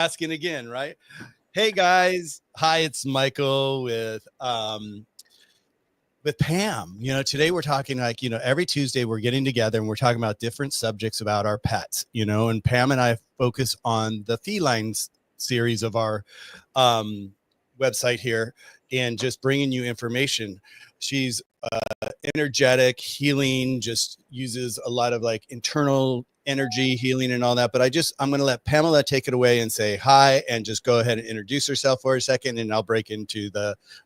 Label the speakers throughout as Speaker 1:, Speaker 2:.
Speaker 1: asking again, right? Hey guys, hi, it's Michael with Pam. Today we're talking like, every Tuesday we're getting together and we're talking about different subjects about our pets, and Pam and I focus on the feline series of our website here and just bringing you information. She's energetic, healing, just uses a lot of like internal energy healing and all that. But I'm going to let Pamela take it away and say hi and just go ahead and introduce herself for a second. And I'll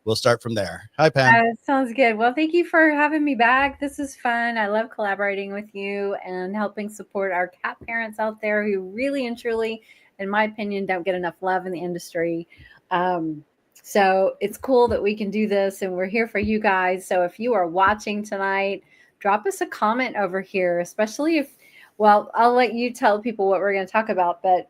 Speaker 1: we'll start from there. Hi, Pam.
Speaker 2: Sounds good. Well, thank you for having me back. This is fun. I love collaborating with you and helping support our cat parents out there who really and truly, in my opinion, don't get enough love in the industry. So it's cool that we can do this and we're here for you guys. So if you are watching tonight, drop us a comment over here, especially well, I'll let you tell people what we're going to talk about. But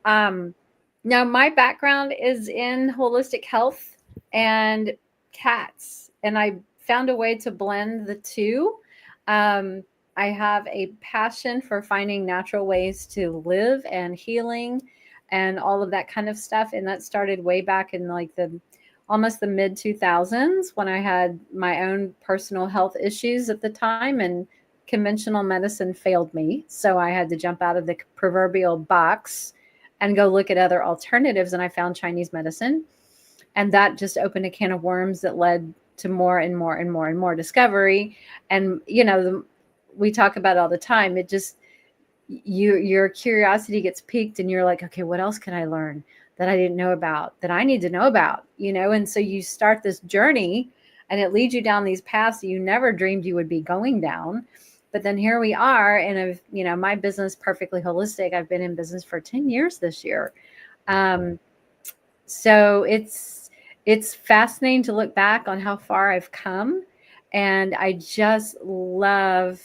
Speaker 2: now my background is in holistic health and cats, and I found a way to blend the two. I have a passion for finding natural ways to live and healing and all of that kind of stuff. And that started way back in like almost the mid 2000s when I had my own personal health issues at the time, and conventional medicine failed me. So I had to jump out of the proverbial box and go look at other alternatives. And I found Chinese medicine. And that just opened a can of worms that led to more and more and more and more discovery. And, we talk about it all the time. It just, your curiosity gets piqued and you're like, okay, what else can I learn that I didn't know about, that I need to know about, And so you start this journey and it leads you down these paths that you never dreamed you would be going down. But then here we are, and my business, Purrrfectly Holistic, I've been in business for 10 years this year. So it's fascinating to look back on how far I've come. And I just love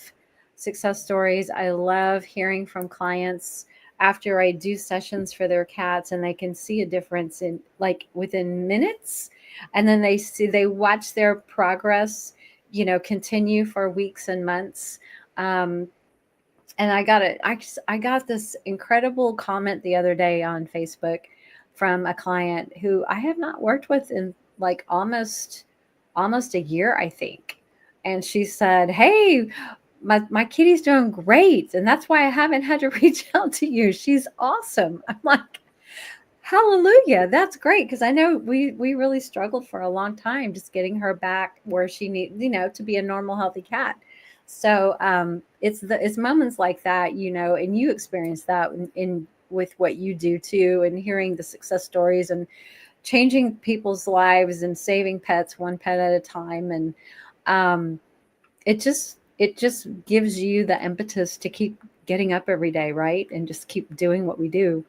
Speaker 2: success stories. I love hearing from clients after I do sessions for their cats and they can see a difference in like within minutes. And then they watch their progress, continue for weeks and months. And I got this incredible comment the other day on Facebook from a client who I have not worked with in like almost a year, I think. And she said, "Hey, my kitty's doing great. And that's why I haven't had to reach out to you. She's awesome." I'm like, hallelujah. That's great. Cause I know we really struggled for a long time, just getting her back where she needs, to be a normal, healthy cat. So, it's moments like that, and you experience that in with what you do too, and hearing the success stories and changing people's lives and saving pets one pet at a time. And it just gives you the impetus to keep getting up every day, right? And just keep doing what we do.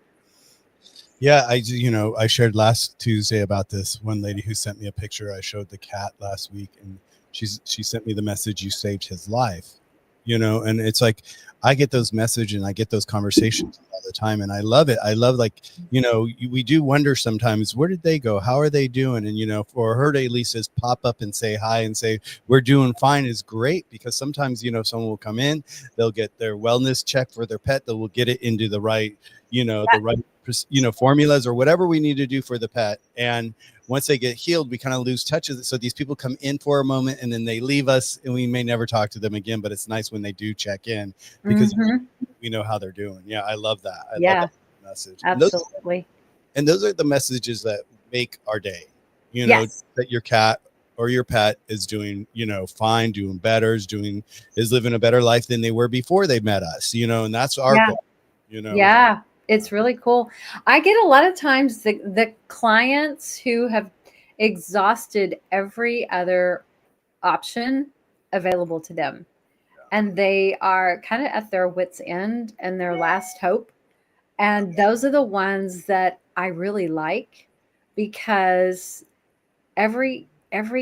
Speaker 1: Yeah, I shared last Tuesday about this one lady who sent me a picture. I showed the cat last week, and she sent me the message, "You saved his life," and it's like I get those messages and I get those conversations all the time, and I love it. I love, like, we do wonder sometimes, where did they go? How are they doing? And for her to at least just pop up and say hi and say we're doing fine is great, because sometimes someone will come in, they'll get their wellness check for their pet, they will get it into the right the right formulas or whatever we need to do for the pet. And once they get healed, we kind of lose touch with it. So these people come in for a moment and then they leave us, and we may never talk to them again, but it's nice when they do check in, because we know how they're doing. Yeah, I love that. I love that message.
Speaker 2: Absolutely.
Speaker 1: And those are the messages that make our day,
Speaker 2: Yes.
Speaker 1: that your cat or your pet is doing, fine, doing better, is living a better life than they were before they met us, and that's our goal,
Speaker 2: Yeah. It's really cool. I get a lot of times the clients who have exhausted every other option available to them, and they are kind of at their wits' end and their last hope. And those are the ones that I really like, because every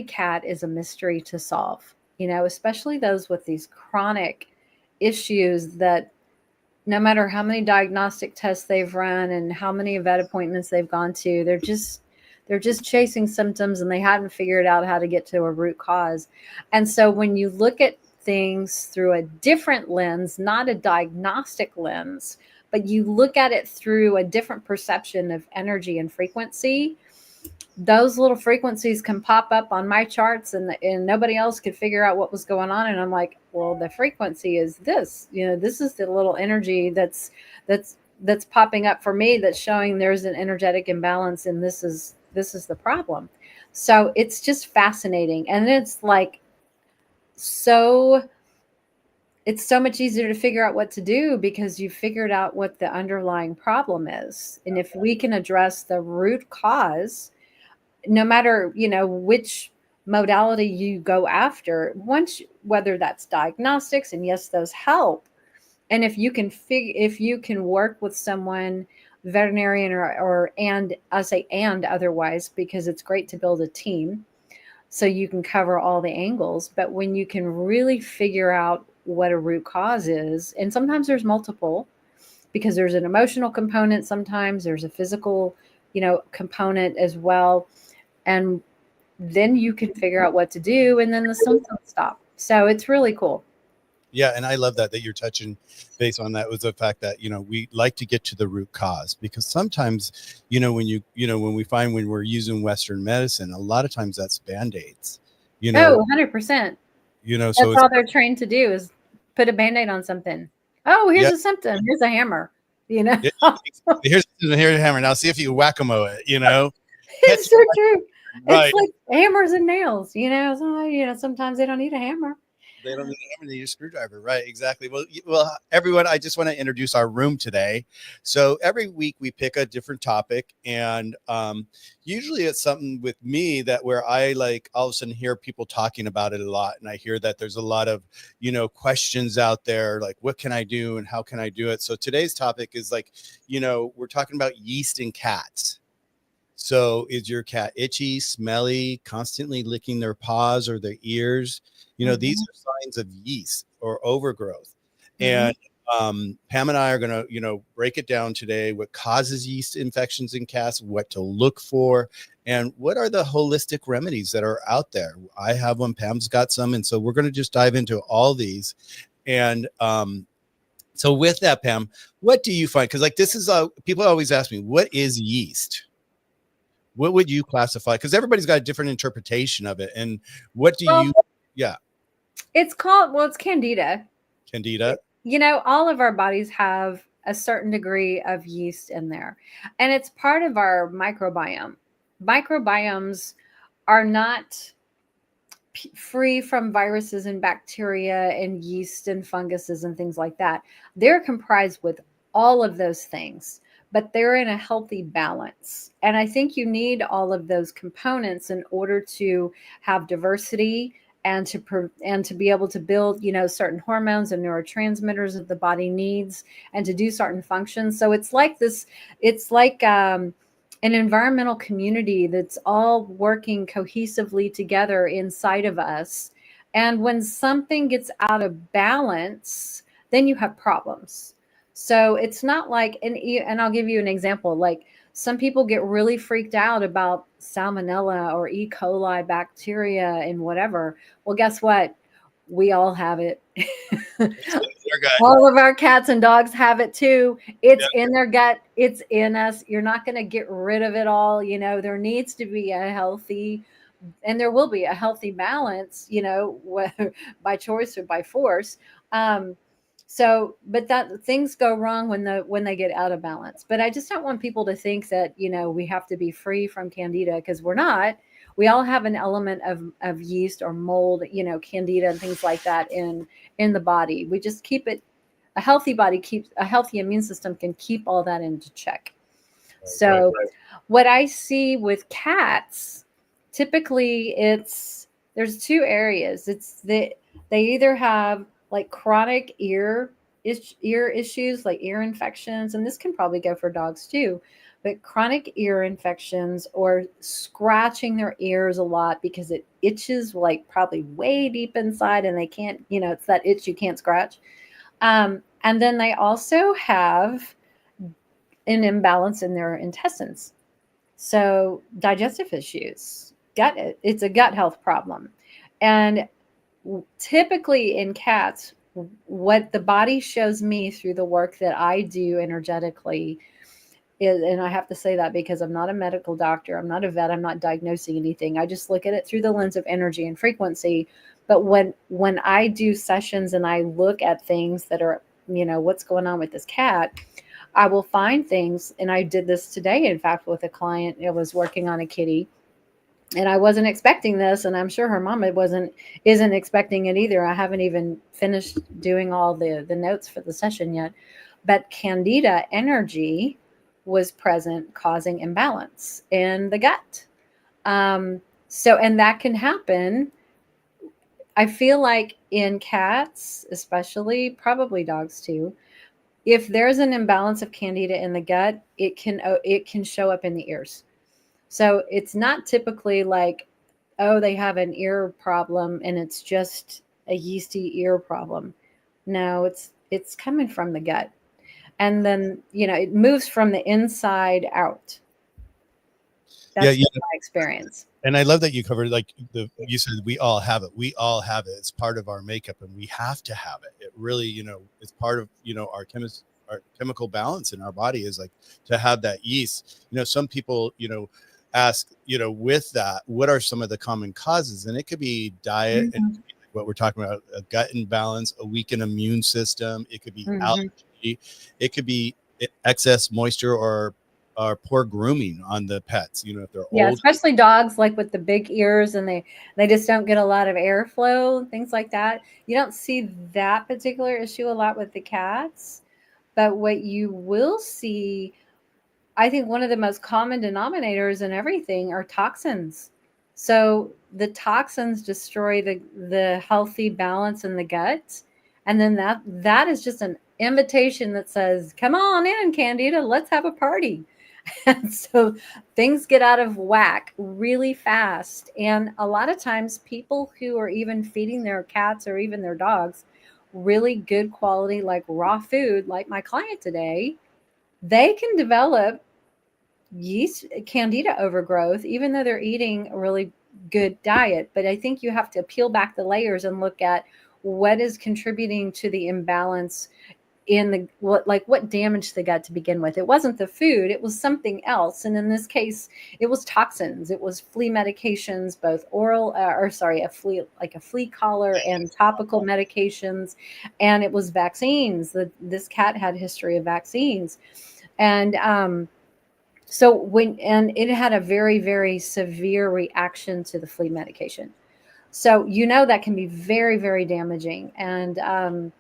Speaker 2: cat is a mystery to solve, especially those with these chronic issues that no matter how many diagnostic tests they've run and how many vet appointments they've gone to, they're just chasing symptoms and they haven't figured out how to get to a root cause. And so when you look at things through a different lens, not a diagnostic lens, but you look at it through a different perception of energy and frequency, those little frequencies can pop up on my charts, and nobody else could figure out what was going on. And I'm like, well, the frequency is this, this is the little energy that's popping up for me, that's showing there's an energetic imbalance, and this is the problem. So it's just fascinating. And it's like, so it's so much easier to figure out what to do because you figured out what the underlying problem is. And if we can address the root cause, no matter, which modality you go after, whether that's diagnostics, and yes, those help. And if you can work with someone, veterinarian, or and I say and otherwise, because it's great to build a team so you can cover all the angles. But when you can really figure out what a root cause is, and sometimes there's multiple, because there's an emotional component, sometimes there's a physical, component as well. And then you can figure out what to do, and then the symptoms stop. So it's really cool.
Speaker 1: Yeah, and I love that you're touching base on that, was the fact that we like to get to the root cause, because sometimes when we find, when we're using Western medicine, a lot of times that's band-aids.
Speaker 2: Oh, 100%.
Speaker 1: So
Speaker 2: that's all they're trained to do, is put a band-aid on something. Oh, here's a symptom. Here's a hammer.
Speaker 1: Yeah, here's a hammer. Now see if you whack-a-mo it.
Speaker 2: It's so true.
Speaker 1: Right.
Speaker 2: It's like hammers and nails. Sometimes they don't need a hammer.
Speaker 1: They don't need a hammer, they need a screwdriver. Right, exactly. Well, everyone, I just want to introduce our room today. So every week we pick a different topic, and usually it's something with me that where I like all of a sudden hear people talking about it a lot, and I hear that there's a lot of questions out there, like what can I do and how can I do it. So today's topic is like, we're talking about yeast in cats. So is your cat itchy, smelly, constantly licking their paws or their ears? These are signs of yeast or overgrowth. And Pam and I are going to, break it down today: what causes yeast infections in cats, what to look for, and what are the holistic remedies that are out there. I have one, Pam's got some. And so we're going to just dive into all these. And so with that, Pam, what do you find? Because like this is, people always ask me, what is yeast? What would you classify? Because everybody's got a different interpretation of it. And what do you, yeah.
Speaker 2: It's Candida.
Speaker 1: Candida.
Speaker 2: All of our bodies have a certain degree of yeast in there, and it's part of our microbiome. Microbiomes are not free from viruses and bacteria and yeast and funguses and things like that. They're comprised with all of those things, but they're in a healthy balance. And I think you need all of those components in order to have diversity and to be able to build, certain hormones and neurotransmitters that the body needs, and to do certain functions. So it's like an environmental community that's all working cohesively together inside of us. And when something gets out of balance, then you have problems. So it's not like, and I'll give you an example. Like, some people get really freaked out about salmonella or E. coli bacteria and whatever. Well, guess what? We all have it. All of our cats and dogs have it too. It's in their gut. It's in us. You're not going to get rid of it all. There needs to be a healthy, and there will be a healthy balance, whether by choice or by force. But that things go wrong when they get out of balance. But I just don't want people to think that, we have to be free from candida, because we're not. We all have an element of yeast or mold, candida and things like that in the body. We just keep it, a healthy body keeps, a healthy immune system can keep all that into check. So what I see with cats, typically there's two areas. They either have like chronic ear issues, like ear infections, and this can probably go for dogs too, but chronic ear infections, or scratching their ears a lot because it itches like probably way deep inside, and they can't, it's that itch you can't scratch. And then they also have an imbalance in their intestines. So digestive issues, it's a gut health problem. And typically in cats, what the body shows me through the work that I do energetically is, and I have to say that because I'm not a medical doctor, I'm not a vet, I'm not diagnosing anything. I just look at it through the lens of energy and frequency. But when I do sessions and I look at things that are, what's going on with this cat, I will find things, and I did this today, in fact, with a client. I was working on a kitty, and I wasn't expecting this, and I'm sure her mom isn't expecting it either. I haven't even finished doing all the notes for the session yet, but candida energy was present, causing imbalance in the gut. And that can happen. I feel like in cats, especially, probably dogs too, if there's an imbalance of candida in the gut, it can show up in the ears. So it's not typically like, oh, they have an ear problem and it's just a yeasty ear problem. No, it's coming from the gut. And then, it moves from the inside out.
Speaker 1: Yeah,
Speaker 2: That's
Speaker 1: yeah.
Speaker 2: been my experience.
Speaker 1: And I love that you covered, like, you said, we all have it. We all have it. It's part of our makeup, and we have to have it. It really, it's part of, our chemical balance in our body is like to have that yeast. Some people, ask, with that, what are some of the common causes? And it could be diet, and
Speaker 2: Mhm.
Speaker 1: what we're talking about, a gut imbalance, a weakened immune system. It could be
Speaker 2: Mhm.
Speaker 1: allergy. It could be excess moisture or poor grooming on the pets, if they're
Speaker 2: Yeah,
Speaker 1: old.
Speaker 2: especially dogs like with the big ears and they just don't get a lot of airflow, things like that. You don't see that particular issue a lot with the cats, but what you will see, I think one of the most common denominators in everything are toxins. So the toxins destroy the healthy balance in the gut, and then that is just an invitation that says, "Come on in, Candida, let's have a party." And so things get out of whack really fast. And a lot of times, people who are even feeding their cats or even their dogs really good quality, like raw food, like my client today, they can develop yeast candida overgrowth even though they're eating a really good diet. But I think you have to peel back the layers and look at what is contributing to the imbalance in the what damaged the gut to begin with. It wasn't the food, it was something else. And in this case, it was toxins, it was flea medications, both oral or sorry, a flea collar and topical medications, and it was vaccines. This cat had a history of vaccines. And so when and it had a very, very severe reaction to the flea medication. So that can be very, very damaging. And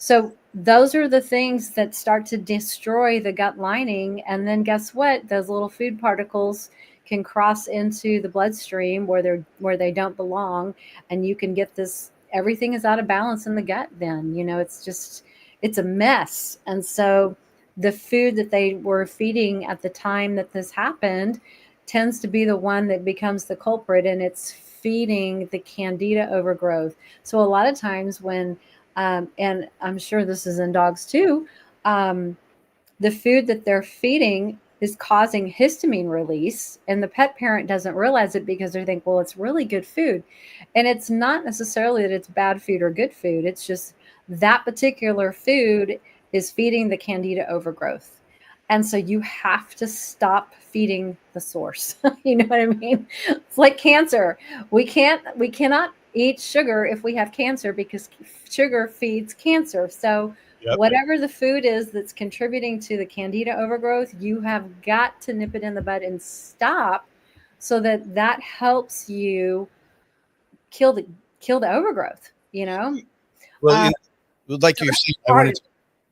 Speaker 2: so those are the things that start to destroy the gut lining. And then guess what? Those little food particles can cross into the bloodstream where they don't belong, and you can get this. Everything is out of balance in the gut. Then it's a mess. And so the food that they were feeding at the time that this happened tends to be the one that becomes the culprit, and it's feeding the candida overgrowth. So a lot of times and I'm sure this is in dogs too, um, the food that they're feeding is causing histamine release, and the pet parent doesn't realize it because they think, well, it's really good food. And it's not necessarily that it's bad food or good food, it's just that particular food is feeding the candida overgrowth. And so you have to stop feeding the source. You know what I mean? It's like cancer. We cannot eat sugar if we have cancer, because sugar feeds cancer. So
Speaker 1: Yep.
Speaker 2: whatever the food is that's contributing to the candida overgrowth, you have got to nip it in the bud and stop, so that helps you kill the kill the overgrowth.
Speaker 1: Well,
Speaker 2: Uh,
Speaker 1: like
Speaker 2: so
Speaker 1: you're
Speaker 2: that's
Speaker 1: saying, I
Speaker 2: part
Speaker 1: wanted
Speaker 2: of
Speaker 1: to,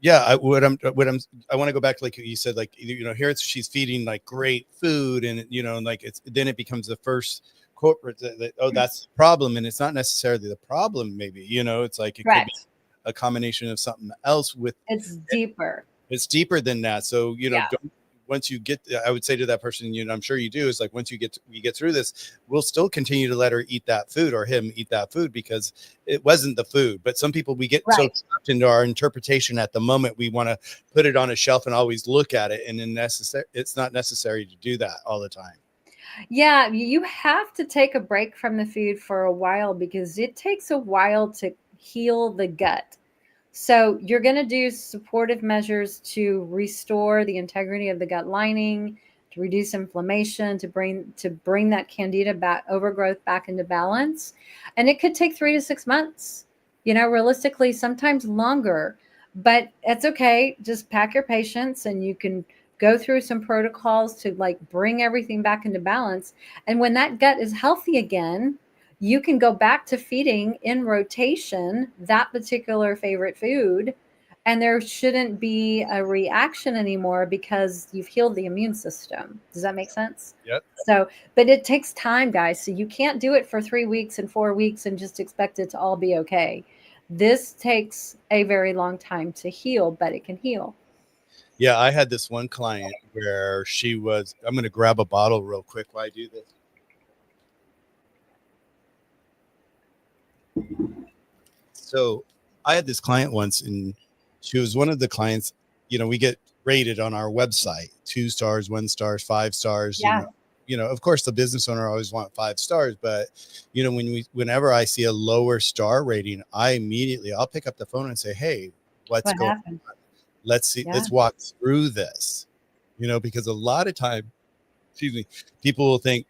Speaker 1: yeah, I want to go back to, like you said, like, here she's feeding like great food, and like then it becomes the first corporate oh,
Speaker 2: it.
Speaker 1: that's the problem. And it's not necessarily the problem. Maybe, it's like it could be
Speaker 2: Correct.
Speaker 1: a combination of something else with
Speaker 2: It's deeper.
Speaker 1: it's deeper than that. So,
Speaker 2: Yeah.
Speaker 1: don't, once you get, I would say to that person, I'm sure you do, is like, once we get through this, we'll still continue to let her eat that food, or him eat that food, because it wasn't the food. But some people, we get so
Speaker 2: Right.
Speaker 1: trapped into our interpretation at the moment, we want to put it on a shelf and always look at it. And then it's not necessary to do that all the time.
Speaker 2: Yeah, you have to take a break from the food for a while, because it takes a while to heal the gut. So you're going to do supportive measures to restore the integrity of the gut lining, to reduce inflammation, to bring that candida back, overgrowth back into balance. And it could take 3 to 6 months, realistically, sometimes longer, but it's okay. Just pack your patience and you can go through some protocols to like bring everything back into balance. And when that gut is healthy again, you can go back to feeding in rotation that particular favorite food, and there shouldn't be a reaction anymore because you've healed the immune system. Does that make sense?
Speaker 1: Yep.
Speaker 2: So, but it takes time, guys. So you can't do it for 3 weeks and 4 weeks and just expect it to all be okay. This takes a very long time to heal, but it can heal.
Speaker 1: Yeah, I had this one client where she was, I'm going to grab a bottle real quick while I do this. So I had this client once, and she was one of the clients, we get rated on our website, 2 stars, 1 stars, 5 stars,
Speaker 2: Yeah.
Speaker 1: Of course the business owner always want 5 stars, but whenever I see a lower star rating, I'll pick up the phone and say, hey, what's
Speaker 2: What
Speaker 1: going
Speaker 2: happened?
Speaker 1: on? Let's see,
Speaker 2: Yeah.
Speaker 1: let's walk through this, because a lot of time, excuse me, people will think,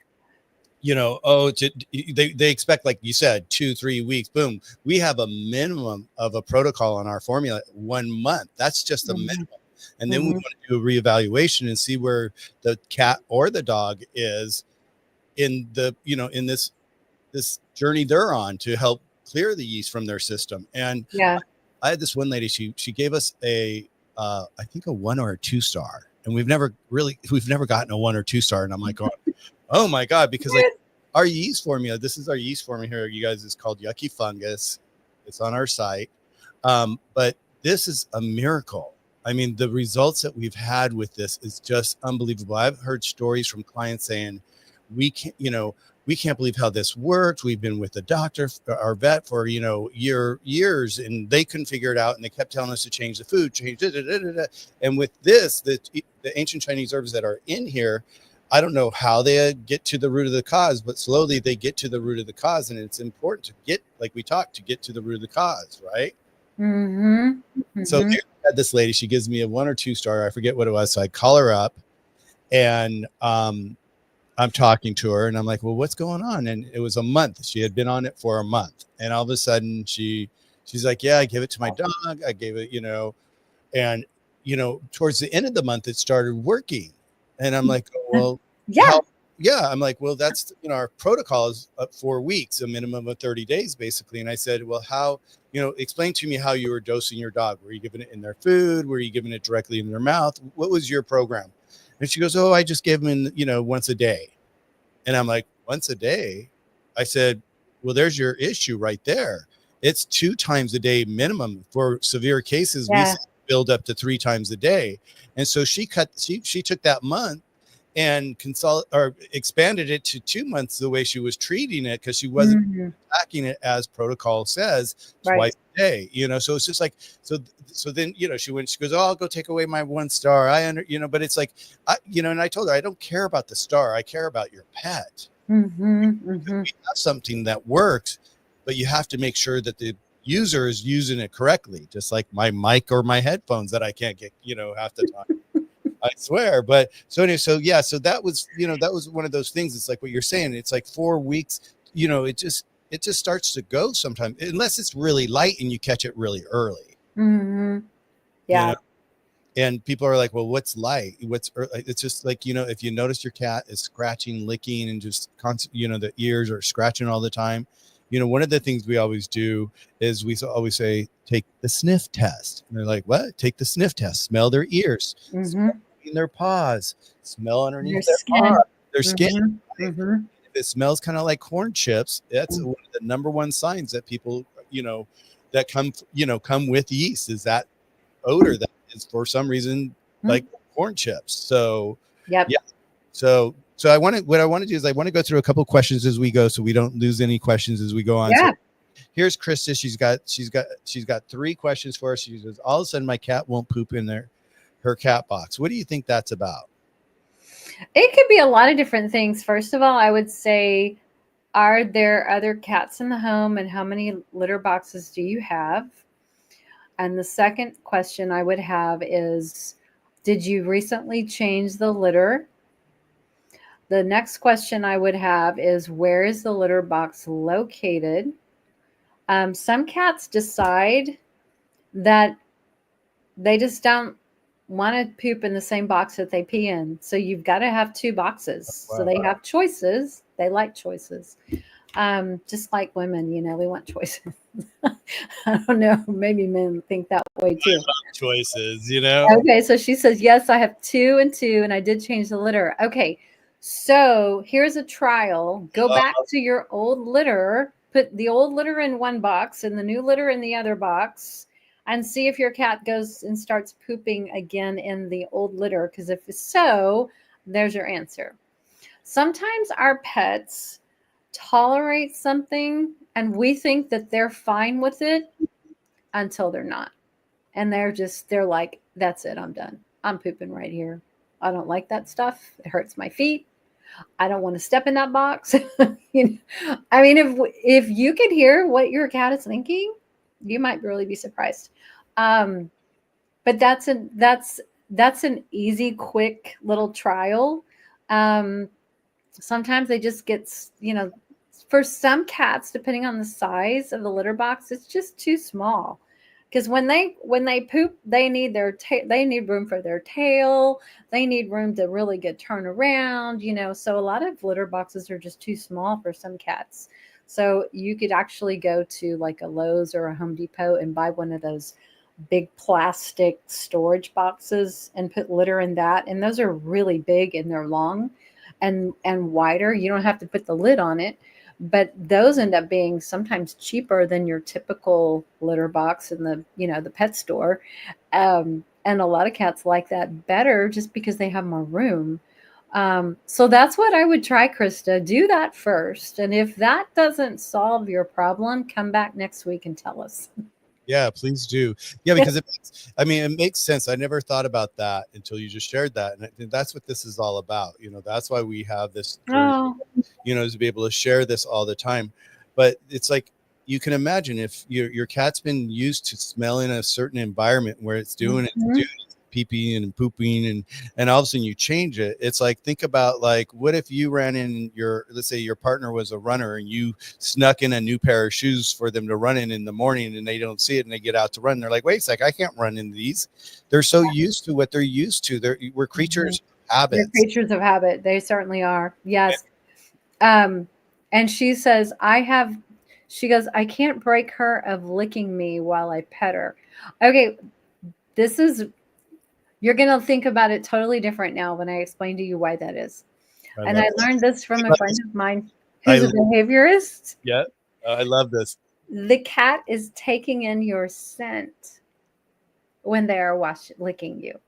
Speaker 1: they expect, like you said, 2-3 weeks, boom. We have a minimum of a protocol on our formula, 1 month. That's just a minimum. And then we want to do a reevaluation and see where the cat or the dog is in in this journey they're on to help clear the yeast from their system. And
Speaker 2: Yeah.
Speaker 1: I had this one lady, she gave us I think a 1 or a 2 star. And we've never gotten a 1 or 2 star. And I'm like, oh my God, because like our yeast formula, this is our yeast formula here, you guys, is called Yucky Fungus. It's on our site. But this is a miracle. I mean, the results that we've had with this is just unbelievable. I've heard stories from clients saying, we can't believe how this worked. We've been with the doctor, our vet, for years, and they couldn't figure it out. And they kept telling us to change the food, change it. And with this, the ancient Chinese herbs that are in here, I don't know how they get to the root of the cause, but slowly they get to the root of the cause. And it's important to get, like we talked, to get to the root of the cause, right? So I had this lady, she gives me a 1 or 2 star. I forget what it was. So I call her up, and I'm talking to her, and I'm like, well, what's going on? And it was a month. She had been on it for a month. And all of a sudden she's like, yeah, I gave it to my dog. I gave it, and, towards the end of the month, it started working. And I'm like, oh, well,
Speaker 2: Yeah.
Speaker 1: I'm like, well, that's, our protocol is up 4 weeks, a minimum of 30 days, basically. And I said, well, how, explain to me how you were dosing your dog. Were you giving it in their food? Were you giving it directly in their mouth? What was your program? And she goes, oh, I just give them, once a day. And I'm like, once a day? I said, well, there's your issue right there. It's 2 times a day minimum. For severe cases, we build up to 3 times a day. And so she took that month and expanded it to 2 months, the way she was treating it, because she wasn't tracking it as protocol says, twice a day. So it's just like, so then, she goes, oh, I'll go take away my 1 star. But it's like, and I told her, I don't care about the star. I care about your pet. We have something that works, but you have to make sure that the user is using it correctly, just like my mic or my headphones that I can't get, half the time. I swear. But so anyway, so that was one of those things. It's like what you're saying. It's like 4 weeks, it just starts to go sometimes, unless it's really light and you catch it really early.
Speaker 2: Yeah.
Speaker 1: And people are like, well, what's light? It's just like, if you notice your cat is scratching, licking, and just the ears are scratching all the time. One of the things we always do is we always say, take the sniff test. And they're like, what? Take the sniff test. Smell their ears, smell their paws, smell underneath their skin. If it smells kind of like corn chips, that's one of the number one signs that people, that come with yeast, is that odor that is for some reason like corn chips. So So what I want to do is I want to go through a couple of questions as we go, so we don't lose any questions as we go on.
Speaker 2: Yeah.
Speaker 1: So here's Krista. She's got 3 questions for us. She says, all of a sudden my cat won't poop in her cat box. What do you think that's about?
Speaker 2: It could be a lot of different things. First of all, I would say, are there other cats in the home, and how many litter boxes do you have? And the second question I would have is, did you recently change the litter? The next question I would have is, where is the litter box located? Some cats decide that they just don't want to poop in the same box that they pee in. So you've got to have two boxes. So
Speaker 1: Wow.
Speaker 2: they have choices. They like choices. Just like women, we want choices. I don't know. Maybe men think that way too.
Speaker 1: Choices, you know?
Speaker 2: Okay, so she says, yes, I have 2 and 2, and I did change the litter. Okay, so here's a trial. Go
Speaker 1: Uh,
Speaker 2: back to your old litter, put the old litter in one box and the new litter in the other box, and see if your cat goes and starts pooping again in the old litter. Because if so, there's your answer. Sometimes our pets tolerate something and we think that they're fine with it until they're not. And they're like, that's it, I'm done. I'm pooping right here. I don't like that stuff. It hurts my feet. I don't want to step in that box. I mean, if you could hear what your cat is thinking, you might really be surprised. Um, but that's an easy, quick little trial. Um, Sometimes they just for some cats, depending on the size of the litter box, it's just too small. Because when they poop, they need they need room for their tail. They need room to really get turn around. So a lot of litter boxes are just too small for some cats. So you could actually go to like a Lowe's or a Home Depot and buy one of those big plastic storage boxes and put litter in that. And those are really big and they're long and wider. You don't have to put the lid on it, but those end up being sometimes cheaper than your typical litter box in the pet store. And a lot of cats like that better just because they have more room. So that's what I would try, Krista. Do that first, and if that doesn't solve your problem, come back next week and tell us.
Speaker 1: Yeah, please do. Yeah, because it makes sense. I never thought about that until you just shared that. And I think that's what this is all about. That's why we have this journey,
Speaker 2: Oh,
Speaker 1: is to be able to share this all the time. But it's like, you can imagine if your cat's been used to smelling a certain environment where it's doing
Speaker 2: mhm.
Speaker 1: pee-peeing and pooping, and all of a sudden you change it. It's like, think about, like, what if you ran in let's say your partner was a runner and you snuck in a new pair of shoes for them to run in the morning, and they don't see it and they get out to run. They're like, wait a sec, I can't run in these. They're so used to what they're used to. We're
Speaker 2: Mhm.
Speaker 1: creatures of
Speaker 2: They're
Speaker 1: habits.
Speaker 2: creatures of habit. They certainly are. Yes. And she says, she goes, I can't break her of licking me while I pet her. Okay, this is, you're going to think about it totally different now when I explain to you why that is.
Speaker 1: I
Speaker 2: And
Speaker 1: love
Speaker 2: I
Speaker 1: this.
Speaker 2: learned this from
Speaker 1: I
Speaker 2: a
Speaker 1: love
Speaker 2: friend
Speaker 1: this.
Speaker 2: of mine
Speaker 1: I
Speaker 2: who's a behaviorist.
Speaker 1: Yeah, I love this.
Speaker 2: The cat is taking in your scent when they are licking you.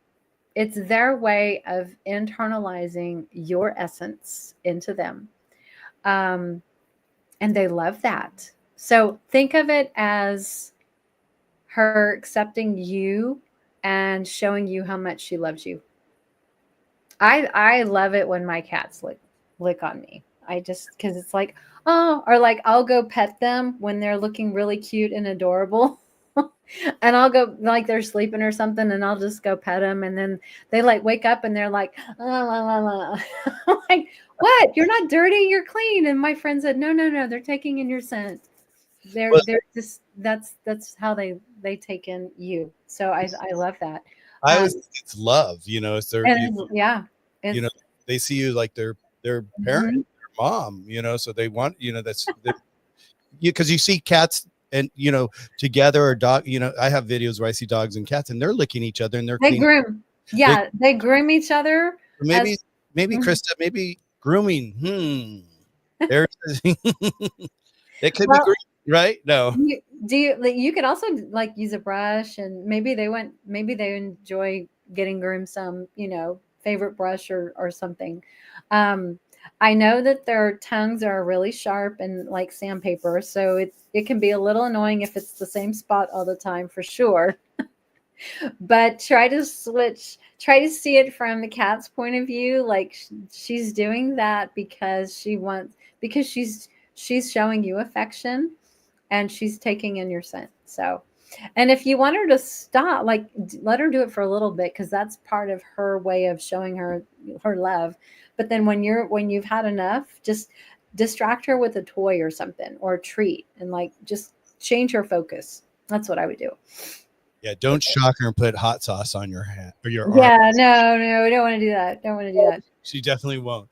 Speaker 2: It's their way of internalizing your essence into them. Um, and they love that. So think of it as her accepting you and showing you how much she loves you. I love it when my cats lick on me. I just because it's like, oh, or like I'll go pet them when they're looking really cute and adorable. And I'll go like they're sleeping or something, and I'll just go pet them, and then they like wake up and they're like, la, la, la, la. I'm like, what? You're not dirty, you're clean. And my friend said, no, no, no, they're taking in your scent.
Speaker 1: Well,
Speaker 2: They're just that's how they take in you. So I love that.
Speaker 1: I
Speaker 2: Um,
Speaker 1: always think it's love. It's their,
Speaker 2: and yeah,
Speaker 1: you know,
Speaker 2: it's
Speaker 1: they see you like their parent,
Speaker 2: mhm.
Speaker 1: their mom. So they want, that's because you see cats and together, or dog. I have videos where I see dogs and cats and they're licking each other and they're
Speaker 2: They
Speaker 1: cleaning.
Speaker 2: groom.
Speaker 1: They
Speaker 2: Yeah, they groom each other as
Speaker 1: maybe
Speaker 2: mhm.
Speaker 1: Krista, maybe grooming. There's it could be
Speaker 2: Well,
Speaker 1: green, right? No.
Speaker 2: you could also like use a brush and maybe they enjoy getting groomed some, favorite brush or something. Um, I know that their tongues are really sharp and like sandpaper, so it can be a little annoying if it's the same spot all the time for sure. But try to see it from the cat's point of view, like she's doing that because she's showing you affection and she's taking in your scent. So And if you want her to stop, like let her do it for a little bit because that's part of her way of showing her love. But then when you've had enough, just distract her with a toy or something or a treat and like just change her focus. That's what I would do.
Speaker 1: Yeah, don't shock her and put hot sauce on your hand or your arm.
Speaker 2: Yeah, no, we don't want to do that. Don't want to do that.
Speaker 1: She definitely won't.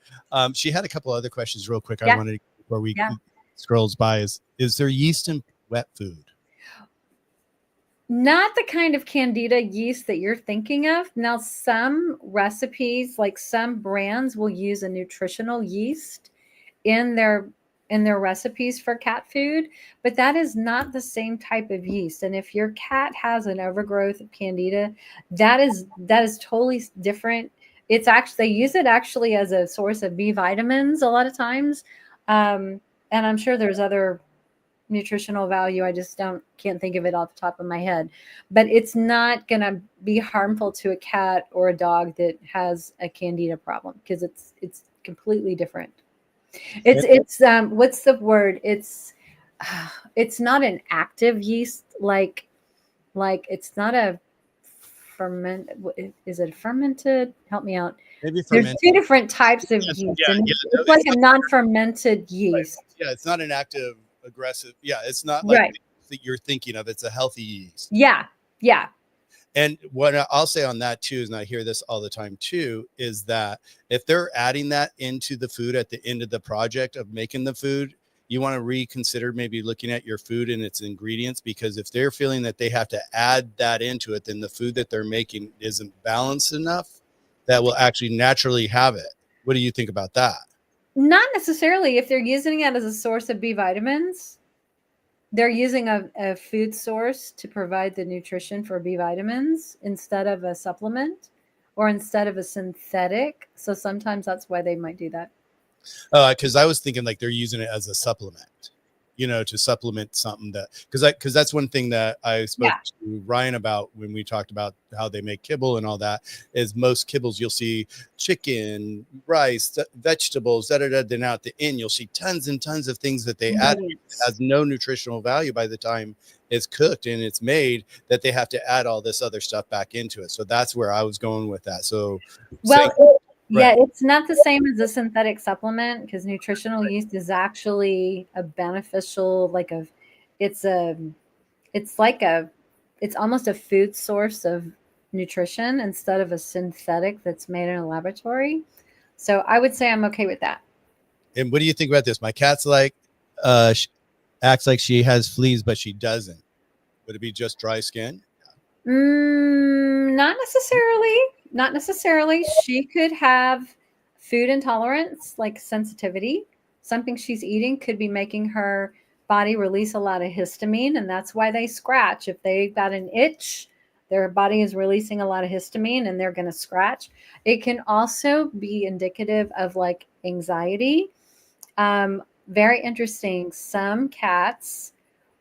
Speaker 1: She had a couple other questions real quick. I
Speaker 2: Yeah,
Speaker 1: wanted before we
Speaker 2: yeah.
Speaker 1: scrolls by is there yeast in wet food?
Speaker 2: Not the kind of candida yeast that you're thinking of. Now, some recipes, like some brands, will use a nutritional yeast in their recipes for cat food, but that is not the same type of yeast. And if your cat has an overgrowth of candida, that is totally different. It's actually they use it actually as a source of B vitamins a lot of times. And I'm sure there's other nutritional value. I just can't think of it off the top of my head. But it's not going to be harmful to a cat or a dog that has a candida problem because it's completely different. It's what's the word? It's not an active yeast like it's not a ferment. Is it fermented? Help me out.
Speaker 1: Maybe
Speaker 2: There's
Speaker 1: fermented.
Speaker 2: two different types of
Speaker 1: Yes,
Speaker 2: yeast,
Speaker 1: yeah,
Speaker 2: and
Speaker 1: yeah. No,
Speaker 2: it's like
Speaker 1: it's
Speaker 2: a
Speaker 1: not
Speaker 2: non-fermented
Speaker 1: right.
Speaker 2: yeast.
Speaker 1: Yeah, it's not an active aggressive. Yeah, it's not like
Speaker 2: Right.
Speaker 1: that you're thinking of. It's a healthy yeast.
Speaker 2: Yeah. Yeah.
Speaker 1: And what I'll say on that too is, and I hear this all the time too, is that if they're adding that into the food at the end of the project of making the food, you want to reconsider maybe looking at your food and its ingredients, because if they're feeling that they have to add that into it, then the food that they're making isn't balanced enough that will actually naturally have it. What do you think about that?
Speaker 2: Not necessarily if they're using it as a source of B vitamins. They're using a food source to provide the nutrition for B vitamins instead of a supplement or instead of a synthetic. So sometimes that's why they might do that.
Speaker 1: Because I was thinking like they're using it as a supplement, to supplement something that because that's one thing that I spoke
Speaker 2: Yeah.
Speaker 1: to Ryan about when we talked about how they make kibble and all that. Is most kibbles you'll see chicken, rice, vegetables, then at the end you'll see tons and tons of things that they add that has no nutritional value by the time it's cooked and it's made, that they have to add all this other stuff back into it. So that's where I was going with that. So
Speaker 2: Well,
Speaker 1: right.
Speaker 2: yeah, it's not the same as a synthetic supplement because nutritional yeast is actually a beneficial, it's a, it's like a, it's almost a food source of nutrition instead of a synthetic that's made in a laboratory. So I would say I'm okay with that.
Speaker 1: And what do you think about this? My cat's like, acts like she has fleas, but she doesn't. Would it be just dry skin?
Speaker 2: Not necessarily. Not necessarily. She could have food intolerance, like sensitivity. Something she's eating could be making her body release a lot of histamine, and that's why they scratch. If they got an itch, their body is releasing a lot of histamine and they're going to scratch. It can also be indicative of like anxiety. Very interesting. Some cats,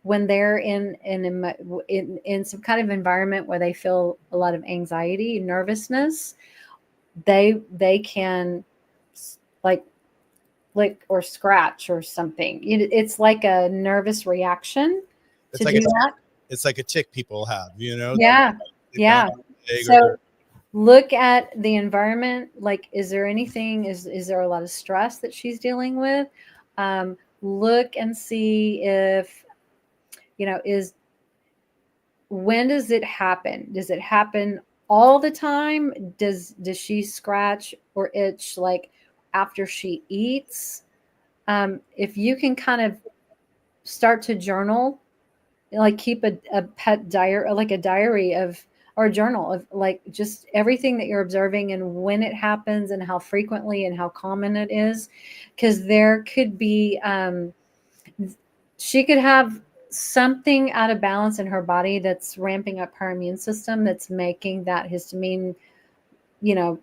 Speaker 2: when they're in some kind of environment where they feel a lot of anxiety, nervousness, they can like lick or scratch or something. It's like a nervous reaction
Speaker 1: It's
Speaker 2: to
Speaker 1: like
Speaker 2: do that.
Speaker 1: it's like a tick people have,
Speaker 2: Yeah, yeah. So look at the environment. Like, is there anything? Is there a lot of stress that she's dealing with? Look and see if is when does it happen? Does it happen all the time? Does she scratch or itch like after she eats? If you can kind of start to journal, like keep a pet diary, like a diary of or a journal of like just everything that you're observing and when it happens and how frequently and how common it is, because there could be she could have something out of balance in her body that's ramping up her immune system that's making that histamine, you know,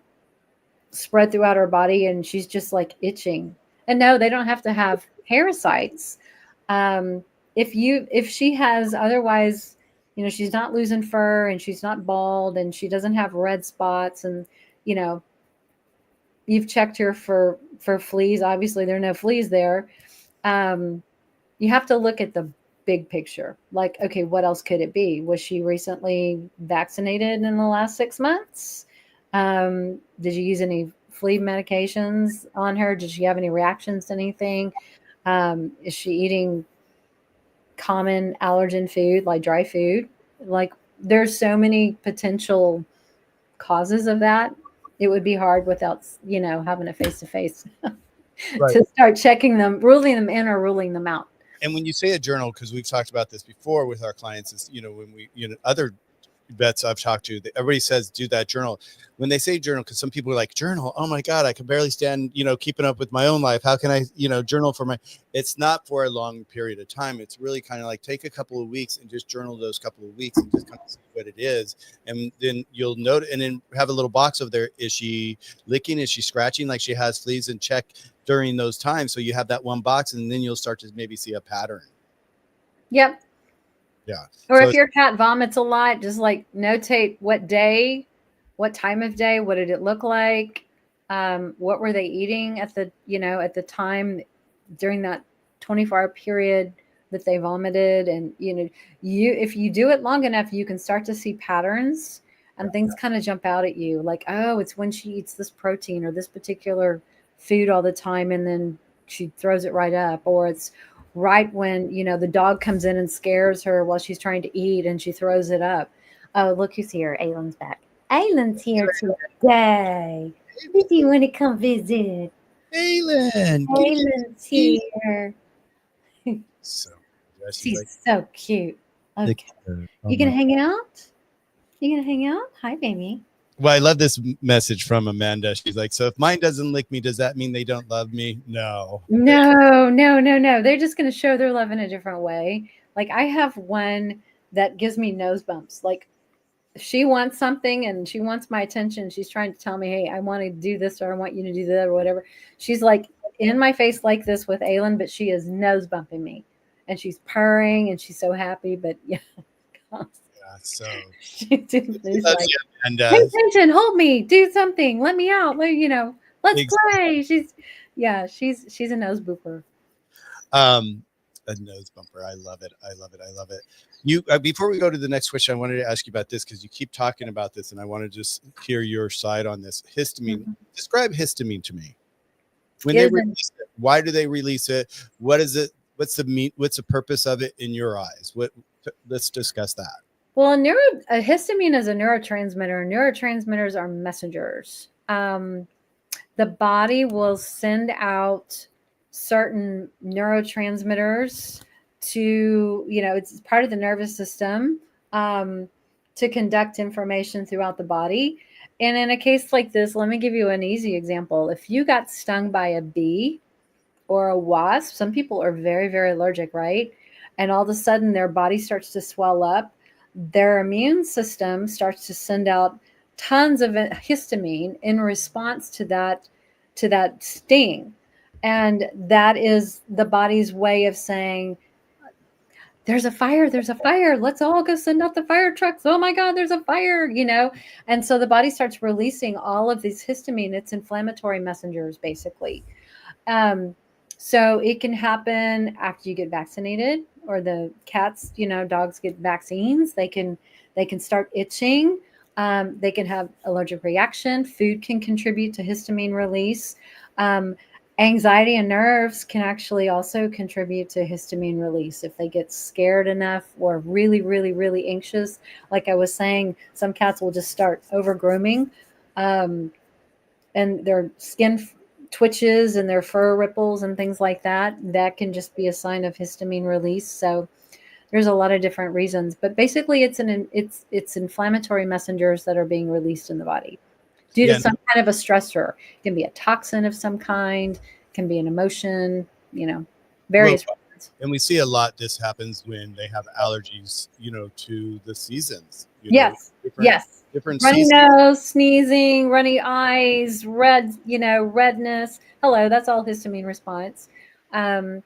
Speaker 2: spread throughout her body and she's just like itching. And no, they don't have to have parasites. If she has otherwise, she's not losing fur and she's not bald and she doesn't have red spots and you know, you've checked her for fleas. Obviously there are no fleas there. You have to look at the big picture. Like, okay, what else could it be? Was she recently vaccinated in the last 6 months? Did you use any flea medications on her? Did she have any reactions to anything? Is she eating common allergen food like dry food? Like, there's so many potential causes of that. It would be hard without, having a face to face
Speaker 1: Right.
Speaker 2: to start checking them, ruling them in or ruling them out.
Speaker 1: And when you say a journal, because we've talked about this before with our clients, is when we other vets I've talked to, everybody says do that journal. When they say journal, because some people are like, journal, oh my god, I can barely stand keeping up with my own life, how can I journal for my. It's not for a long period of time. It's really kind of like take a couple of weeks and just journal those couple of weeks and just kind of see what it is, and then you'll note, and then have a little box over there. Is she licking, is she scratching like she has fleas, and check during those times, so you have that one box, and then you'll start to maybe see a pattern.
Speaker 2: Yep.
Speaker 1: Yeah.
Speaker 2: Or
Speaker 1: So
Speaker 2: if your cat vomits a lot, just like notate what day, what time of day, what did it look like, what were they eating at the time during that 24-hour period that they vomited, and if you do it long enough, you can start to see patterns, and things kind of jump out at you, like, oh, it's when she eats this protein or this particular food all the time, and then she throws it right up, or it's right when the dog comes in and scares her while she's trying to eat and she throws it up. Oh, look who's here. Aylin's back. Aylin's here today. Did you want to come visit?
Speaker 1: Aylin,
Speaker 2: Aylin's here.
Speaker 1: so yeah,
Speaker 2: She's
Speaker 1: like,
Speaker 2: so cute. Okay. You gonna hang out? You gonna hang out? Hi, baby.
Speaker 1: well, I love this message from Amanda. She's like, so if mine doesn't lick me, does that mean they don't love me? No.
Speaker 2: No, no, no, no. They're just gonna show their love in a different way. Like, I have one that gives me nose bumps. Like, if she wants something and she wants my attention, she's trying to tell me, hey, I want to do this, or I want you to do that, or whatever. She's like in my face like this with Aylin, but she is nose bumping me, and she's purring and she's so happy. But yeah,
Speaker 1: Yeah, so
Speaker 2: she's like,
Speaker 1: and
Speaker 2: pay attention, hold me, do something, let me out, let's
Speaker 1: exactly.
Speaker 2: play. She's a nose booper.
Speaker 1: A nose bumper. I love it. I love it. I love it. You before we go to the next question, I wanted to ask you about this because you keep talking about this, and I want to just hear your side on this. Histamine.
Speaker 2: Mhm.
Speaker 1: Describe histamine to me. When they release it, why do they release it? What is it? What's the meat? What's the purpose of it in your eyes? Let's discuss that.
Speaker 2: Well, a histamine is a neurotransmitter. Neurotransmitters are messengers. The body will send out certain neurotransmitters to, it's part of the nervous system, to conduct information throughout the body. And in a case like this, let me give you an easy example. If you got stung by a bee or a wasp, some people are very, very allergic, right? And all of a sudden their body starts to swell up. Their immune system starts to send out tons of histamine in response to that sting. And that is the body's way of saying, there's a fire, there's a fire, let's all go send out the fire trucks, oh my god, there's a fire. And so the body starts releasing all of these histamine. It's inflammatory messengers, basically. um, so it can happen after you get vaccinated, or the cats, dogs get vaccines. They can start itching. They can have allergic reaction. Food can contribute to histamine release. Um, Anxiety and nerves can actually also contribute to histamine release if they get scared enough or really, really, really anxious. Like I was saying, some cats will just start over grooming. Um, and their skin twitches and their fur ripples and things like that. That can just be a sign of histamine release. So there's a lot of different reasons, but basically it's inflammatory messengers that are being released in the body due to
Speaker 1: Yeah.
Speaker 2: some kind of a stressor. It can be a toxin of some kind, can be an emotion, various
Speaker 1: Well,
Speaker 2: reasons.
Speaker 1: and we see a lot. This happens when they have allergies, to the seasons.
Speaker 2: Yes.
Speaker 1: Different
Speaker 2: Yes.
Speaker 1: different
Speaker 2: Runny
Speaker 1: seasons.
Speaker 2: nose, sneezing, runny eyes, redness. Hello, that's all histamine response. Um,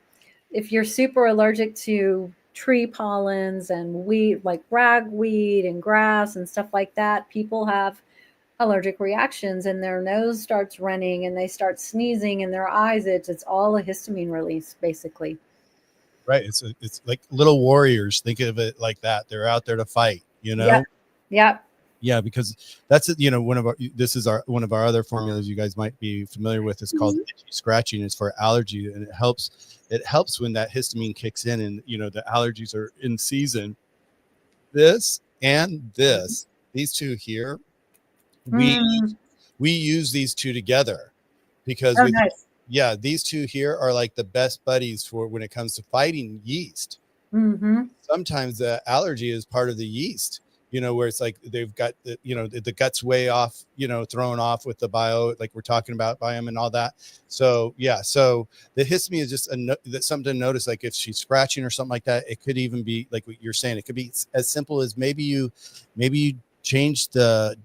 Speaker 2: if you're super allergic to tree pollens and weed, like ragweed and grass and stuff like that, people have allergic reactions and their nose starts running and they start sneezing and their eyes itch. It's all a histamine release, basically.
Speaker 1: Right. It's like little warriors. Think of it like that. They're out there to fight, you
Speaker 2: Yep.
Speaker 1: know?
Speaker 2: Yep.
Speaker 1: Yeah, because that's it. You know, one of our other formulas you guys might be familiar with is called itchy scratching. It's for allergy, and it helps when that histamine kicks in, and you know the allergies are in season. This and this, these two here, we
Speaker 2: Mm.
Speaker 1: we use these two together because
Speaker 2: Oh,
Speaker 1: with
Speaker 2: nice.
Speaker 1: yeah, these two here are like the best buddies for when it comes to fighting yeast.
Speaker 2: Mm-hmm.
Speaker 1: Sometimes the allergy is part of the yeast, you know, where it's like they've got the, you know, the gut's way off, you know, thrown off with the bio, like we're talking about biome and all that. So yeah, so the histamine is just that's something to notice. Like if she's scratching or something like that, it could even be like what you're saying. It could be as simple as maybe you change the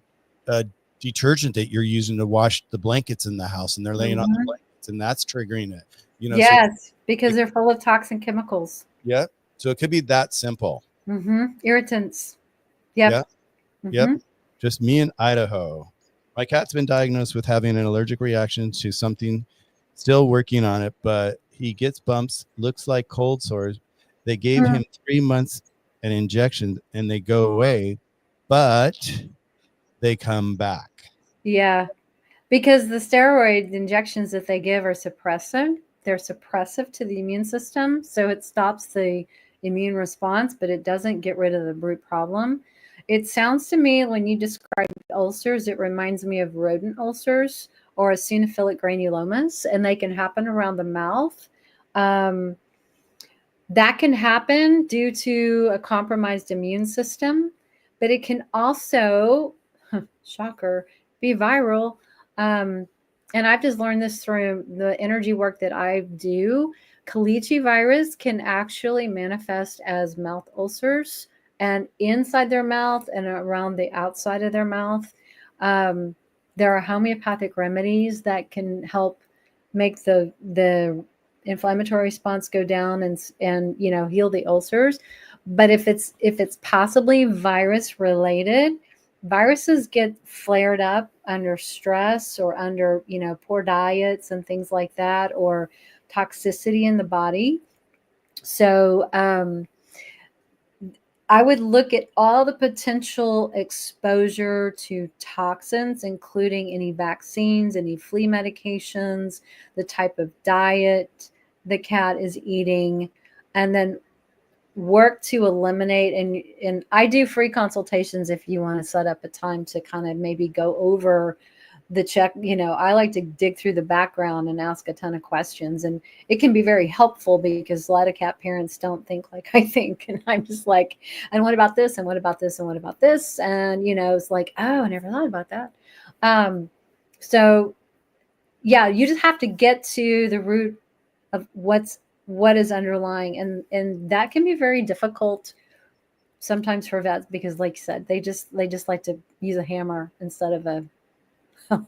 Speaker 1: uh, detergent that you're using to wash the blankets in the house, and they're laying on the
Speaker 2: Mm-hmm.
Speaker 1: blankets, and that's triggering it. You know, so
Speaker 2: Yes, because
Speaker 1: it,
Speaker 2: they're full of toxin chemicals.
Speaker 1: yeah, so it could be that simple.
Speaker 2: Mm-hmm. Irritants.
Speaker 1: Yeah.
Speaker 2: Yep.
Speaker 1: Yep.
Speaker 2: Mm-hmm.
Speaker 1: Just me in Idaho. My cat's been diagnosed with having an allergic reaction to something, still working on it, but he gets bumps, looks like cold sores. They gave
Speaker 2: Mm.
Speaker 1: him 3 months an injection and they go away, but they come back.
Speaker 2: Yeah. Because the steroid injections that they give are suppressive. They're suppressive to the immune system. So it stops the immune response, but it doesn't get rid of the root problem. It sounds to me, when you describe ulcers, it reminds me of rodent ulcers or eosinophilic granulomas, and they can happen around the mouth. Um, that can happen due to a compromised immune system, but it can also, shocker, be viral. Um, and I've just learned this through the energy work that I do. Kalichi virus can actually manifest as mouth ulcers and inside their mouth and around the outside of their mouth. Um, there are homeopathic remedies that can help make the inflammatory response go down and heal the ulcers. But if it's possibly virus related, viruses get flared up under stress or under poor diets and things like that, or toxicity in the body. So I would look at all the potential exposure to toxins, including any vaccines, any flea medications, the type of diet the cat is eating, and then work to eliminate. And I do free consultations if you want to set up a time to kind of maybe go over the check. I like to dig through the background and ask a ton of questions, and it can be very helpful because a lot of cat parents don't think like I think, and I'm just like, and what about this, and what about this, and what about this, and it's like, oh, I never thought about that. So yeah, you just have to get to the root of what is underlying, and that can be very difficult sometimes for vets, because like you said, they just like to use a hammer instead of a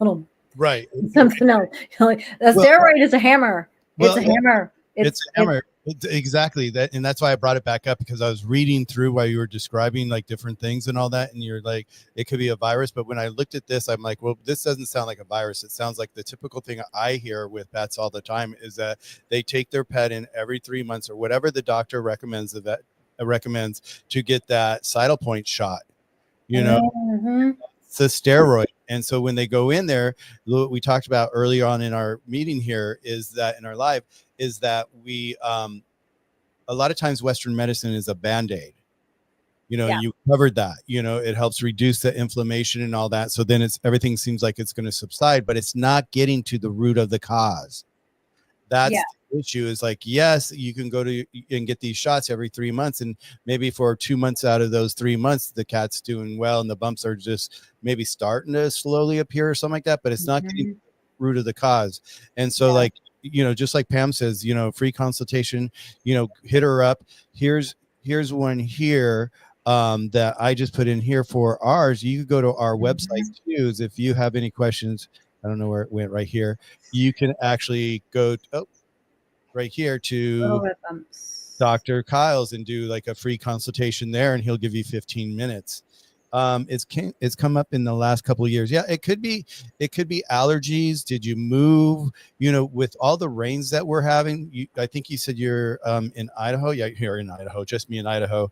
Speaker 2: little
Speaker 1: Right.
Speaker 2: something else. Like, a
Speaker 1: Well,
Speaker 2: steroid is a hammer. It's
Speaker 1: well,
Speaker 2: a hammer.
Speaker 1: it's a hammer. Exactly that, and that's why I brought it back up, because I was reading through while you were describing like different things and all that, and you're like, it could be a virus. But when I looked at this, I'm like, well, this doesn't sound like a virus. It sounds like the typical thing I hear with pets all the time is that they take their pet in every 3 months or whatever the doctor recommends, the vet recommends, to get that Cytal point shot. You know,
Speaker 2: Mm-hmm.
Speaker 1: it's a steroid. And so when they go in there, what we talked about early on in our meeting here is that in our live is that we a lot of times Western medicine is a band-aid,
Speaker 2: Yeah.
Speaker 1: and you covered that, it helps reduce the inflammation and all that. So then everything seems like it's going to subside, but it's not getting to the root of the cause.
Speaker 2: Yeah.
Speaker 1: That's the issue. Is like, yes, you can go to and get these shots every 3 months, and maybe for 2 months out of those 3 months the cat's doing well and the bumps are just maybe starting to slowly appear or something like that, but it's not getting
Speaker 2: Mm-hmm.
Speaker 1: to the root of the cause. And so
Speaker 2: Yeah.
Speaker 1: like, just like Pam says, free consultation, hit her up. Here's one here that I just put in here for ours. You could go to our website
Speaker 2: Mm-hmm.
Speaker 1: too, if you have any questions. I don't know where it went. Right here you can actually go right here
Speaker 2: Little
Speaker 1: to
Speaker 2: bit bumps.
Speaker 1: Dr. Kyle's and do like a free consultation there, and he'll give you 15 minutes. It's come up in the last couple of years. Yeah, it could be allergies. Did you move? With all the rains that we're having, I think you said you're in Idaho. Yeah, you're in Idaho. Just me in Idaho.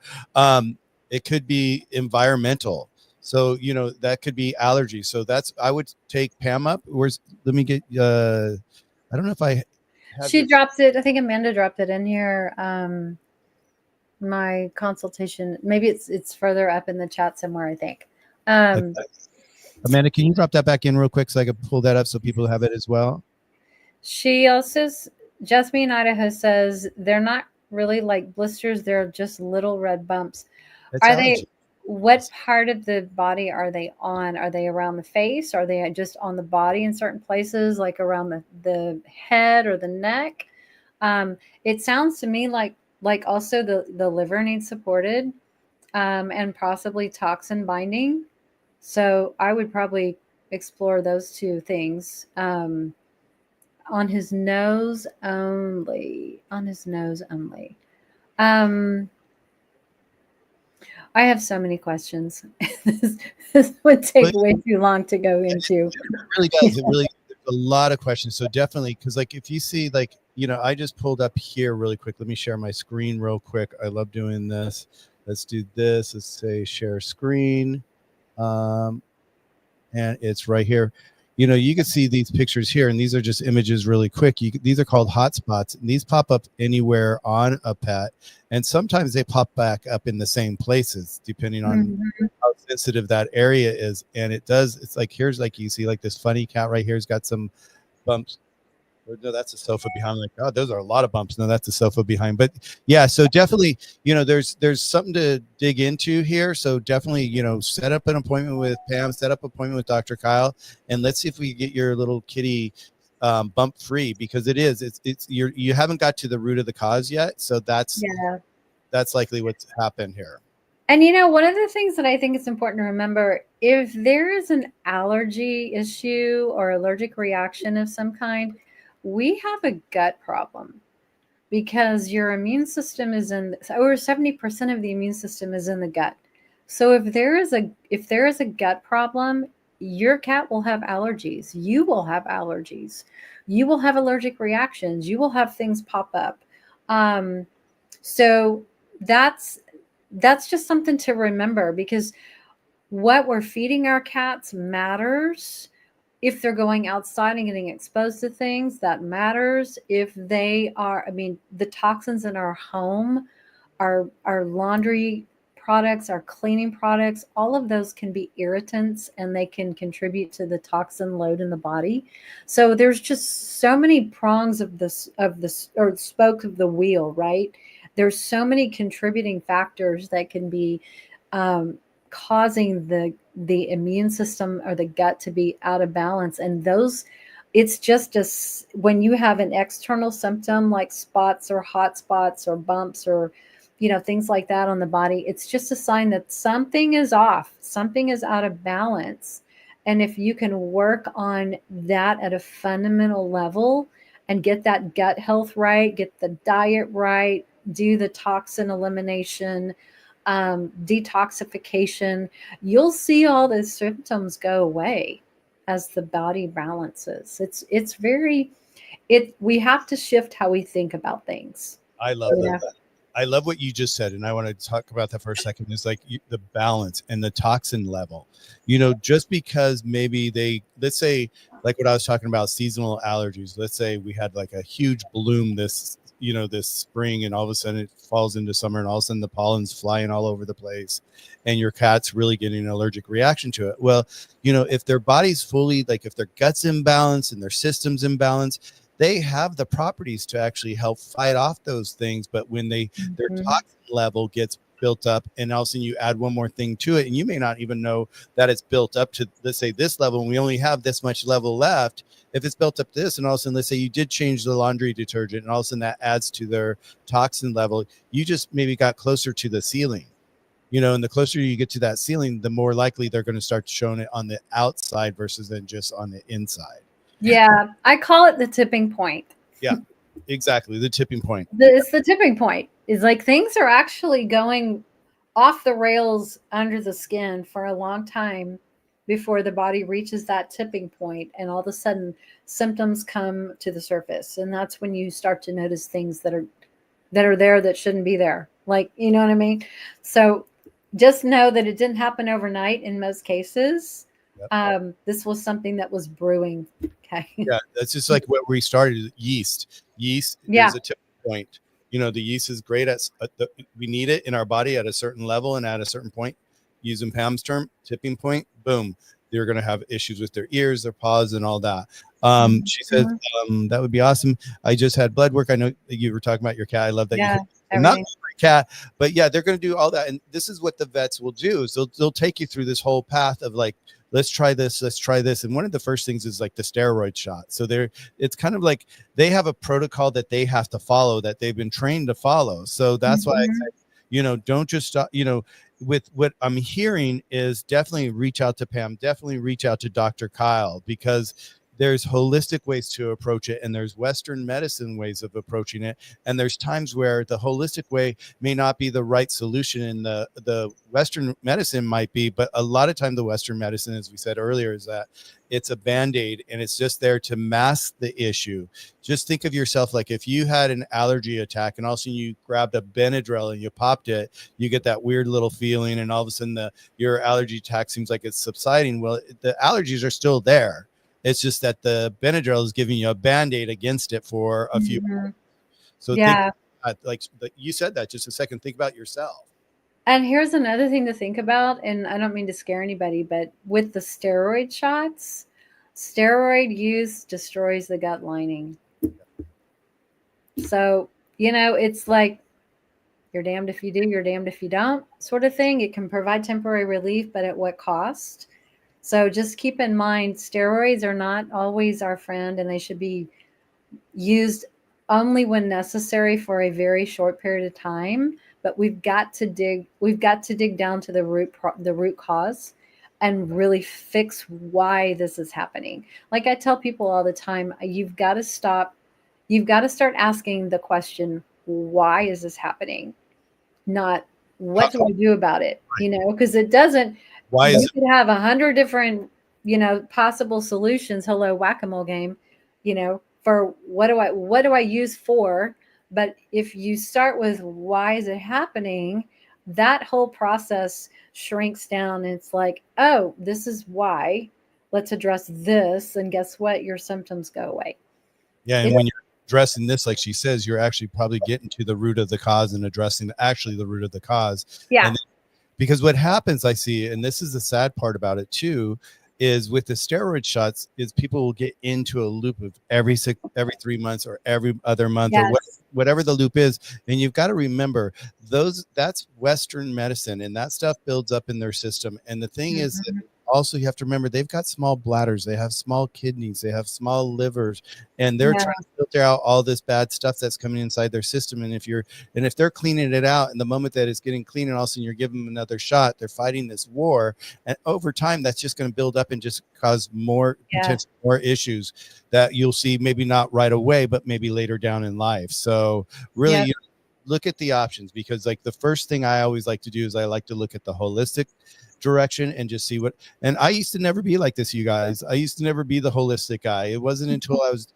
Speaker 1: It could be environmental. So that could be allergies. So I would take Pam up. Let me get. I don't know if I have
Speaker 2: She
Speaker 1: your.
Speaker 2: dropped it. I think Amanda dropped it in here. My consultation. Maybe it's further up in the chat somewhere, I think.
Speaker 1: Amanda, can you drop that back in real quick so I can pull that up so people have it as well?
Speaker 2: She also, Jasmine Idaho says they're not really like blisters; they're just little red bumps.
Speaker 1: It's
Speaker 2: Are
Speaker 1: allergy.
Speaker 2: they? What part of the body are they on? Are they around the face? Are they just on the body in certain places, like around the head or the neck? It sounds to me like also the liver needs supported, and possibly toxin binding. So I would probably explore those two things. On his nose only. On his nose only. Um, I have so many questions. this would take way too long to go into.
Speaker 1: It really does. It really, there's a lot of questions. So definitely, because like if you see I just pulled up here really quick. Let me share my screen real quick. I love doing this. Let's do this. Let's say share screen. And it's right here. You can see these pictures here, and these are just images really quick. These are called hotspots, and these pop up anywhere on a pet, and sometimes they pop back up in the same places depending on how sensitive that area is. And it's like here's like you see like this funny cat right here has got some bumps. No, that's a sofa behind. Like, oh, those are a lot of bumps. No, that's a sofa behind. But yeah, so definitely, there's something to dig into here. So definitely, set up an appointment with Pam, set up an appointment with Dr. Kyle, and let's see if we can get your little kitty bump free, because you haven't got to the root of the cause yet. So that's likely what's happened here.
Speaker 2: And one of the things that I think is important to remember, if there is an allergy issue or allergic reaction of some kind, we have a gut problem, because your immune system is over 70% of the immune system is in the gut. So if there is a gut problem, your cat will have allergies. You will have allergies. You will have allergic reactions. You will have things pop up. So that's just something to remember, because what we're feeding our cats matters. If they're going outside and getting exposed to things, that matters. If they are, the toxins in our home, our laundry products, our cleaning products, all of those can be irritants, and they can contribute to the toxin load in the body. So there's just so many prongs of this or spoke of the wheel, right? There's so many contributing factors that can be causing the immune system or the gut to be out of balance. And it's just when you have an external symptom like spots or hot spots or bumps or things like that on the body, it's just a sign that something is off, something is out of balance. And if you can work on that at a fundamental level and get that gut health right, get the diet right, do the toxin elimination, detoxification, you'll see all the symptoms go away as the body balances. We have to shift how we think about things.
Speaker 1: I love that. I love what you just said, and I want to talk about that for a second. It's like the balance and the toxin level. Just because maybe let's say, like what I was talking about, seasonal allergies. Let's say we had like a huge bloom this spring, and all of a sudden it falls into summer, and all of a sudden the pollen's flying all over the place, and your cat's really getting an allergic reaction to it. Well, if their body's fully, like if their gut's imbalanced and their system's imbalanced, they have the properties to actually help fight off those things. But when their toxin level gets built up, and all of a sudden you add one more thing to it, and you may not even know that it's built up to, let's say, this level, and we only have this much level left. If it's built up to this, and all of a sudden, let's say you did change the laundry detergent, and all of a sudden that adds to their toxin level, you just maybe got closer to the ceiling. And the closer you get to that ceiling, the more likely they're going to start showing it on the outside versus than just on the inside.
Speaker 2: Yeah, I call it the tipping point.
Speaker 1: Yeah, exactly. The tipping point.
Speaker 2: It's the tipping point. Is like things are actually going off the rails under the skin for a long time before the body reaches that tipping point, and all of a sudden symptoms come to the surface, and that's when you start to notice things that are there that shouldn't be there, like, you know what I mean? So just know that it didn't happen overnight in most cases.
Speaker 1: Yep.
Speaker 2: This was something that was brewing. Okay.
Speaker 1: Yeah, that's just like what we started. Yeast,
Speaker 2: Yeah.
Speaker 1: there's a tipping point. The yeast is great we need it in our body at a certain level and at a certain point. Using Pam's term, tipping point, boom, they're going to have issues with their ears, their paws, and all that. She said,
Speaker 2: Mhm.
Speaker 1: that would be awesome. I just had blood work. I know you were talking about your cat. I love that
Speaker 2: Yeah.
Speaker 1: not
Speaker 2: Everything.
Speaker 1: my cat, but yeah, they're going to do all that. And this is what the vets will do is they'll take you through this whole path of like, let's try this. And one of the first things is like the steroid shot. So it's kind of like they have a protocol that they have to follow, that they've been trained to follow. So that's why I
Speaker 2: Mhm.
Speaker 1: said, don't just stop, with what I'm hearing is definitely reach out to Pam, definitely reach out to Dr. Kyle, because there's holistic ways to approach it and there's Western medicine ways of approaching it. And there's times where the holistic way may not be the right solution and the Western medicine might be, but a lot of time the Western medicine, as we said earlier, is that it's a band-aid and it's just there to mask the issue. Just think of yourself like if you had an allergy attack and all of a sudden you grabbed a Benadryl and you popped it, you get that weird little feeling and all of a sudden your allergy attack seems like it's subsiding. Well, the allergies are still there. It's just that the Benadryl is giving you a band-aid against it for a few.
Speaker 2: Mhm.
Speaker 1: So think,
Speaker 2: Yeah.
Speaker 1: like you said that just a second, think about yourself.
Speaker 2: And here's another thing to think about, and I don't mean to scare anybody, but with the steroid shots, steroid use destroys the gut lining. So, it's like you're damned if you do, you're damned if you don't, sort of thing. It can provide temporary relief, but at what cost? So just keep in mind, steroids are not always our friend, and they should be used only when necessary for a very short period of time. But we've got to dig down to the root cause and really fix why this is happening. Like I tell people all the time, you've got to start asking the question, why is this happening? Not
Speaker 1: How,
Speaker 2: what do I do about it? Because it doesn't,
Speaker 1: why is
Speaker 2: you
Speaker 1: it?
Speaker 2: could have 100 different, possible solutions. Hello, whack-a-mole game, for what do I use for? But if you start with why is it happening, that whole process shrinks down. And it's like, oh, this is why. Let's address this. And guess what? Your symptoms go away.
Speaker 1: Yeah, and
Speaker 2: It,
Speaker 1: when you're addressing this, like she says, you're actually probably getting to the root of the cause and addressing actually the root of the cause.
Speaker 2: yeah.
Speaker 1: And because what happens, I see, and this is the sad part about it too, is with the steroid shots, is people will get into a loop of every 3 months or every other month or
Speaker 2: Yes.
Speaker 1: whatever the loop is. And you've got to remember that's Western medicine and that stuff builds up in their system. And the thing is that
Speaker 2: Mhm.
Speaker 1: also you have to remember they've got small bladders, they have small kidneys, they have small livers, and they're
Speaker 2: Yeah.
Speaker 1: trying to filter out all this bad stuff that's coming inside their system. And if they're cleaning it out, and the moment that it's getting clean, and all of a sudden you're giving them another shot, they're fighting this war, and over time that's just going to build up and just cause more
Speaker 2: Yeah.
Speaker 1: potential more issues that you'll see maybe not right away, but maybe later down in life. So really,
Speaker 2: Yeah.
Speaker 1: look at the options, because like the first thing I always like to do is I like to look at the holistic direction and just see what. And I used to never be like this, you guys. I used to never be the holistic guy. It wasn't until I was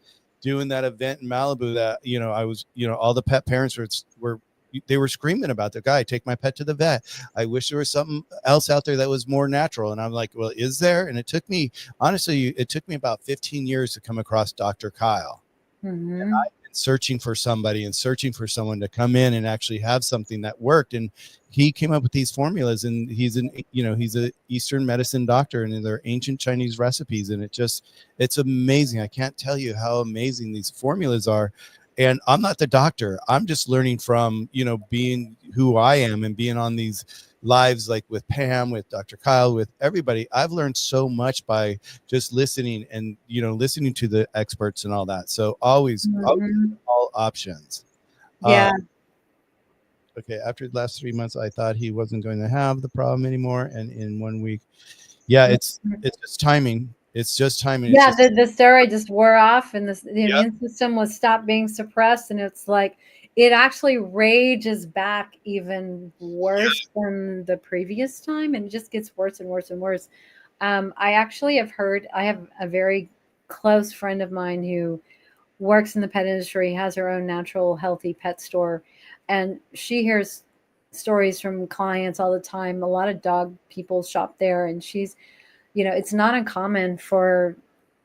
Speaker 1: doing that event in Malibu that I was, all the pet parents were they were screaming about the guy, take my pet to the vet. I wish there was something else out there that was more natural. And I'm like, well, is there? And it took me, honestly, about 15 years to come across Dr. Kyle.
Speaker 2: Hmm.
Speaker 1: Searching for somebody and searching for someone to come in and actually have something that worked, and he came up with these formulas, and he's a Eastern medicine doctor, and they're ancient Chinese recipes, and it's amazing. I can't tell you how amazing these formulas are. And I'm not the doctor, I'm just learning from being who I am and being on these lives, like with Pam, with Dr. Kyle, with everybody. I've learned so much by just listening and listening to the experts and all that. So always
Speaker 2: Hmm.
Speaker 1: all options.
Speaker 2: Yeah.
Speaker 1: Okay, after the last 3 months I thought he wasn't going to have the problem anymore, and in 1 week, yeah, it's
Speaker 2: Mhm.
Speaker 1: just timing. It's just timing. It's
Speaker 2: Yeah,
Speaker 1: just
Speaker 2: the steroid just wore off, and the
Speaker 1: yep.
Speaker 2: immune system was stopped being suppressed, and it's like it actually rages back even worse than the previous time, and it just gets worse and worse and worse. I actually have heard, I have a very close friend of mine who works in the pet industry, has her own natural, healthy pet store, and she hears stories from clients all the time. A lot of dog people shop there, and it's not uncommon for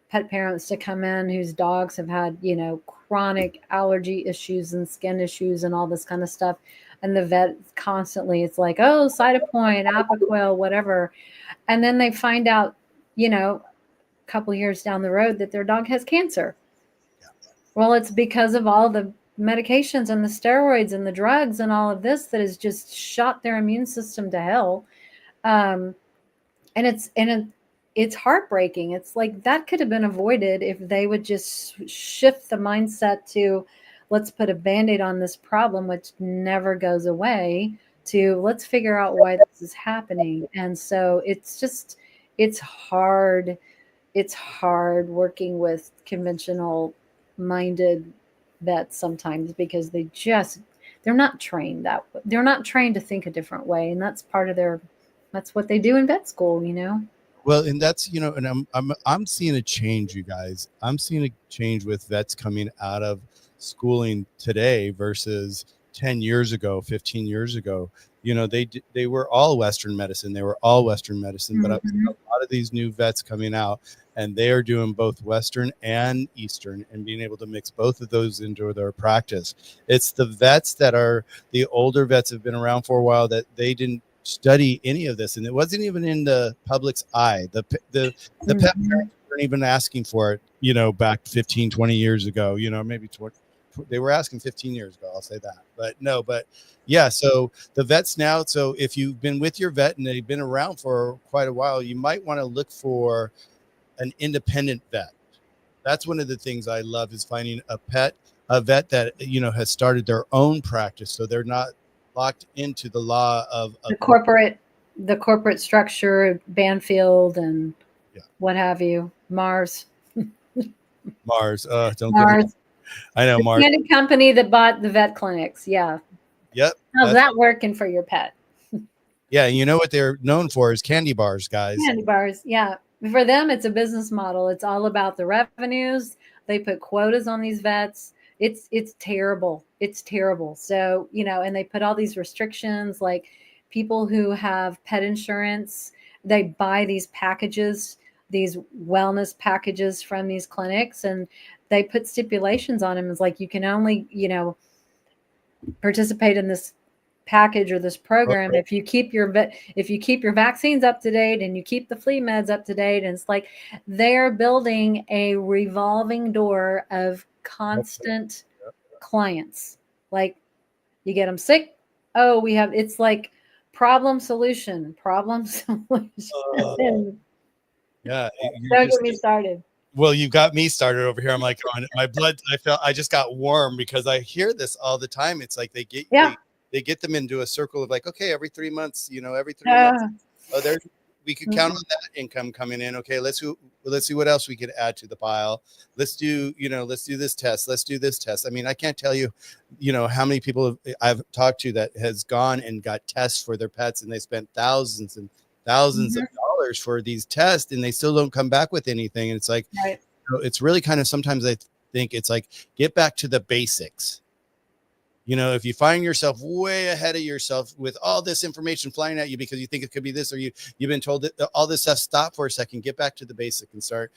Speaker 2: pet parents to come in whose dogs have had, chronic allergy issues and skin issues and all this kind of stuff. And the vet constantly, it's like, oh, Cytopoint, Apoquel, whatever. And then they find out, a couple years down the road that their dog has cancer. Well, it's because of all the medications and the steroids and the drugs and all of this that has just shot their immune system to hell. Um, and it's heartbreaking. It's like that could have been avoided if they would just shift the mindset to, let's put a band-aid on this problem, which never goes away, to let's figure out why this is happening. And so it's hard. It's hard working with conventional minded vets sometimes, because they're not trained that way. They're not trained to think a different way, and that's what they do in vet school.
Speaker 1: Well, and that's, and I'm seeing a change, you guys. I'm seeing a change with vets coming out of schooling today versus 10 years ago, 15 years ago. They were all Western medicine. They were all Western medicine, but I'm seeing a lot of these new vets coming out, and they are doing both Western and Eastern and being able to mix both of those into their practice. It's the vets that are the older vets have been around for a while that they didn't study any of this, and it wasn't even in the public's eye. The pet parents weren't even asking for it, back 15-20 years ago, maybe 20, they were asking 15 years ago, I'll say that. But yeah, so the vets now, so if you've been with your vet and they've been around for quite a while, you might want to look for an independent vet. That's one of the things I love, is finding a vet that has started their own practice, so they're not locked into the law of
Speaker 2: the corporate structure, Banfield and what have you, Mars.
Speaker 1: Don't
Speaker 2: Mars.
Speaker 1: get me. I know
Speaker 2: The
Speaker 1: Mars.
Speaker 2: candy company that bought the vet clinics. Yeah.
Speaker 1: Yep.
Speaker 2: How's that working for your pet?
Speaker 1: Yeah, you know what they're known for is candy bars, guys.
Speaker 2: Candy bars. Yeah. For them, it's a business model. It's all about the revenues. They put quotas on these vets. It's terrible. It's terrible. So, and they put all these restrictions, like people who have pet insurance, they buy these packages, these wellness packages from these clinics, and they put stipulations on them. It's like, you can only, participate in this package or this program if you keep your vaccines up to date and you keep the flea meds up to date. And it's like they're building a revolving door of constant clients. Like, you get them sick, it's like problem solution.
Speaker 1: Yeah,
Speaker 2: don't get me started.
Speaker 1: Well, you got me started over here. I'm like, my blood, I just got warm because I hear this all the time. It's like they get them into a circle of like, okay, every 3 months, every 3 months. Oh, we could count on that income coming in. Okay, let's see what else we could add to the pile. Let's do this test. Let's do this test. I mean, I can't tell you, how many people I've talked to that has gone and got tests for their pets, and they spent thousands and thousands of dollars for these tests, and they still don't come back with anything. And it's like, it's really kind of, sometimes I think it's like, get back to the basics. If you find yourself way ahead of yourself with all this information flying at you because you think it could be this, or you've been told that all this stuff, stop for a second, get back to the basic and start,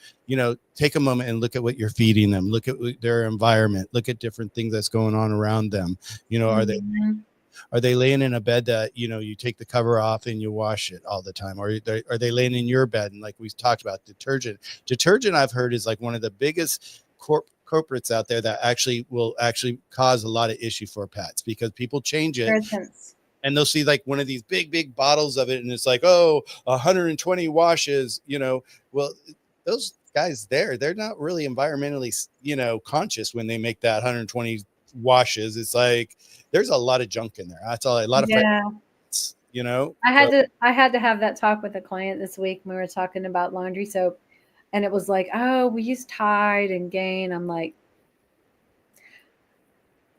Speaker 1: take a moment and look at what you're feeding them, look at their environment, look at different things that's going on around them. Are they laying in a bed that, you take the cover off and you wash it all the time? Or are they laying in your bed? And like we talked about, detergent I've heard is like one of the biggest corporates out there that will cause a lot of issue for pets, because people change it and they'll see like one of these big bottles of it, and it's like, 120 washes, well, those guys they're not really environmentally, conscious when they make that 120 washes. It's like there's a lot of junk in there. That's all. A lot of
Speaker 2: I had to have that talk with a client this week. We were talking about laundry soap, and it was like, oh, we use Tide and Gain. I'm like,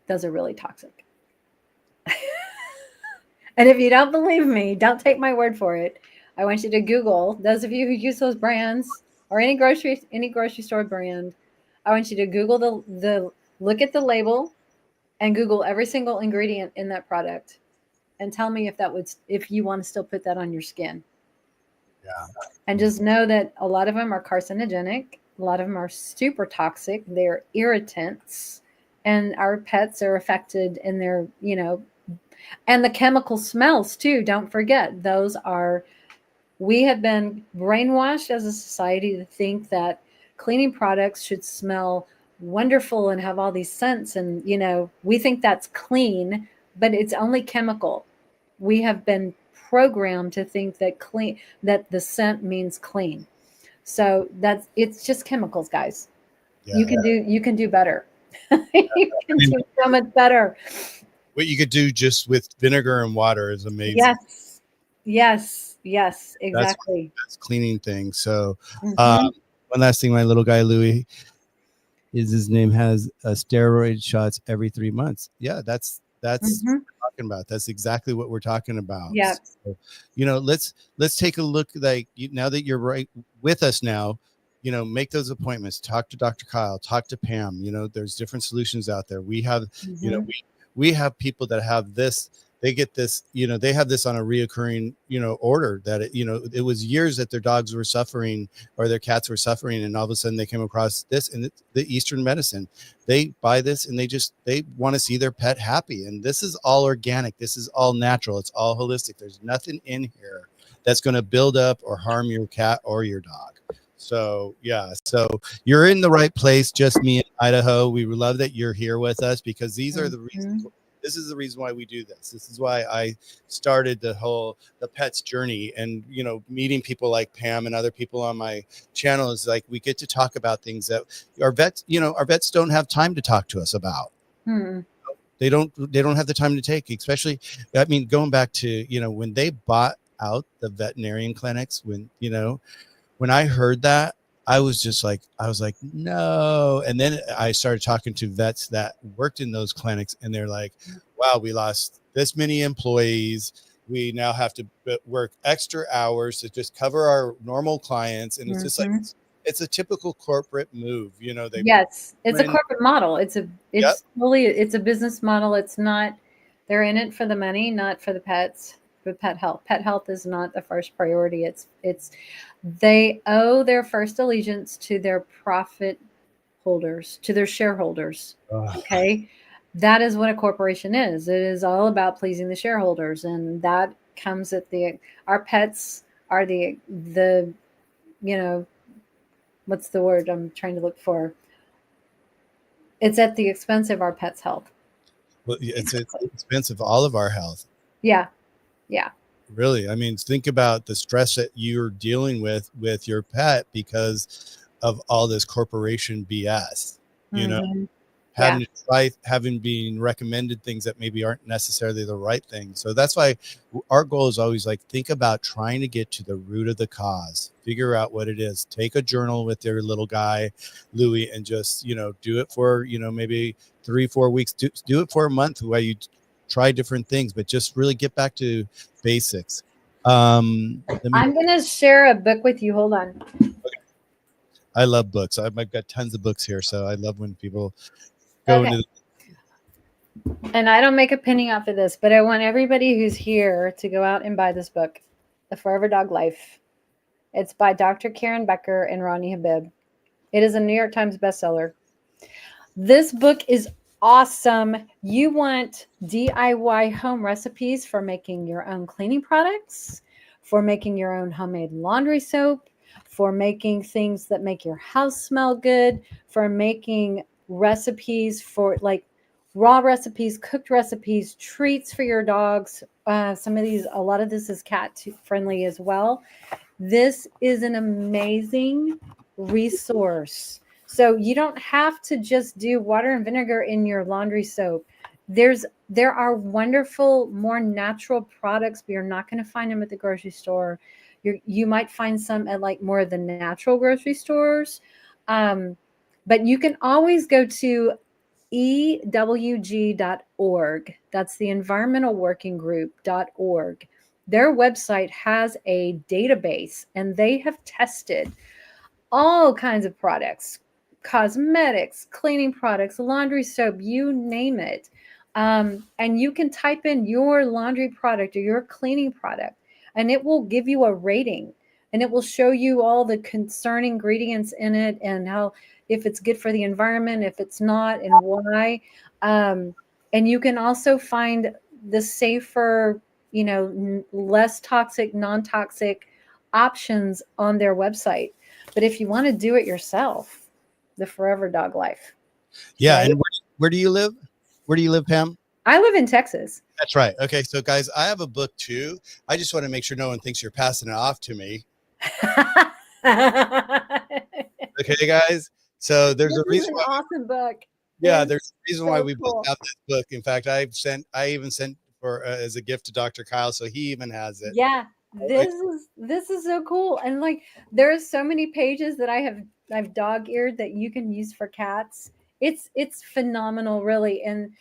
Speaker 2: Those are really toxic. And if you don't believe me, don't take my word for it. I want you to Google, those of you who use those brands or any grocery store brand, I want you to Google the look at the label and Google every single ingredient in that product and tell me if you want to still put that on your skin.
Speaker 1: Yeah.
Speaker 2: And just know that a lot of them are carcinogenic, a lot of them are super toxic, they're irritants, and our pets are affected in their, and the chemical smells too. Don't forget, we have been brainwashed as a society to think that cleaning products should smell wonderful and have all these scents. And, we think that's clean, but it's only chemical. We have been programmed to think that the scent means clean. So it's just chemicals, guys.
Speaker 1: Yeah.
Speaker 2: You can do better. You can do so much better.
Speaker 1: What you could do just with vinegar and water is amazing.
Speaker 2: Yes, exactly.
Speaker 1: That's cleaning things. So, one last thing, my little guy Louis, his name has steroid shots every 3 months. Yeah, that's what we're talking about. That's exactly what we're talking about.
Speaker 2: Yeah.
Speaker 1: So, let's take a look. Like now that you're right with us now, make those appointments. Talk to Dr. Kyle. Talk to Pam. There's different solutions out there. We have, we have people that have this. They get this, they have this on a reoccurring, order that, it was years that their dogs were suffering or their cats were suffering. And all of a sudden they came across this and the Eastern medicine. They buy this and they want to see their pet happy. And this is all organic. This is all natural. It's all holistic. There's nothing in here that's going to build up or harm your cat or your dog. So, yeah, so you're in the right place. Just me in Idaho. We love that you're here with us because these are the reasons. This is the reason why we do this. This is why I started the pet's journey, and meeting people like Pam and other people on my channel is like we get to talk about things that our vets don't have time to talk to us about. They don't have the time to take, especially, going back to when they bought out the veterinarian clinics, when I heard that, I was like, no. And then I started talking to vets that worked in those clinics, and they're like, wow, we lost this many employees. We now have to work extra hours to just cover our normal clients. And it's just like, it's a typical corporate move.
Speaker 2: Yes, it's a corporate model. It's a business model. It's not, they're in it for the money, not for the pets. With pet health. Pet health is not the first priority. They owe their first allegiance to their profit holders, to their shareholders. Okay. That is what a corporation is. It is all about pleasing the shareholders. And that comes at our pets are what's the word I'm trying to look for? It's at the expense of our pets' health.
Speaker 1: Well, it's at the expense of all of our health.
Speaker 2: Yeah.
Speaker 1: Really. Think about the stress that you're dealing with your pet because of all this corporation BS, having been recommended things that maybe aren't necessarily the right thing. So that's why our goal is always like, think about trying to get to the root of the cause, figure out what it is, take a journal with your little guy, Louis, and just, do it for, maybe 3-4 weeks, do it for a month while you try different things, but just really get back to basics. I'm going
Speaker 2: to share a book with you. Hold on.
Speaker 1: Okay. I love books. I've got tons of books here. So I love when people go into.
Speaker 2: And I don't make a penny off of this, but I want everybody who's here to go out and buy this book, The Forever Dog Life. It's by Dr. Karen Becker and Ronnie Habib. It is a New York Times bestseller. This book is awesome. You want DIY home recipes for making your own cleaning products, for making your own homemade laundry soap, for making things that make your house smell good, for making recipes for like raw recipes, cooked recipes, treats for your dogs. A lot of this is cat friendly as well. This is an amazing resource. So you don't have to just do water and vinegar in your laundry soap. There are wonderful, more natural products, but you're not going to find them at the grocery store. You might find some at like more of the natural grocery stores. But you can always go to ewg.org. That's the Environmental Working Group.org. Their website has a database and they have tested all kinds of products, cosmetics, cleaning products, laundry soap, you name it. And you can type in your laundry product or your cleaning product, and it will give you a rating and it will show you all the concern ingredients in it and how, if it's good for the environment, if it's not, and why. Um, and you can also find the safer, less toxic, non toxic options on their website. But if you want to do it yourself, the Forever Dog Life.
Speaker 1: Yeah.
Speaker 2: Right?
Speaker 1: And where do you live? Where do you live, Pam?
Speaker 2: I live in Texas.
Speaker 1: That's right. Okay. So guys, I have a book too. I just want to make sure no one thinks you're passing it off to me. Okay, guys. So there's
Speaker 2: This
Speaker 1: a
Speaker 2: is
Speaker 1: reason
Speaker 2: an
Speaker 1: why.
Speaker 2: awesome book.
Speaker 1: Yeah,
Speaker 2: It's
Speaker 1: there's a reason
Speaker 2: so
Speaker 1: why we
Speaker 2: cool.
Speaker 1: both have this book. In fact, I even sent for as a gift to Dr. Kyle, so he even has it.
Speaker 2: Yeah, this is so cool. And like there's so many pages that I've dog-eared that you can use for cats. It's phenomenal, really. And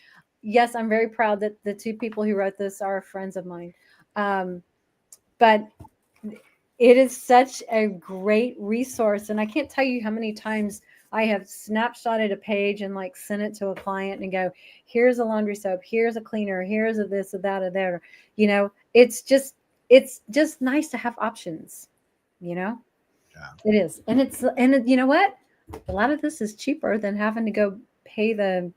Speaker 2: yes, I'm very proud that the two people who wrote this are friends of mine. But it is such a great resource, and I can't tell you how many times I have snapshotted a page and like sent it to a client and go, here's a laundry soap, here's a cleaner, here's a this, a that, a there. It's just nice to have options. Yeah. It is. And you know what? A lot of this is cheaper than having to go pay the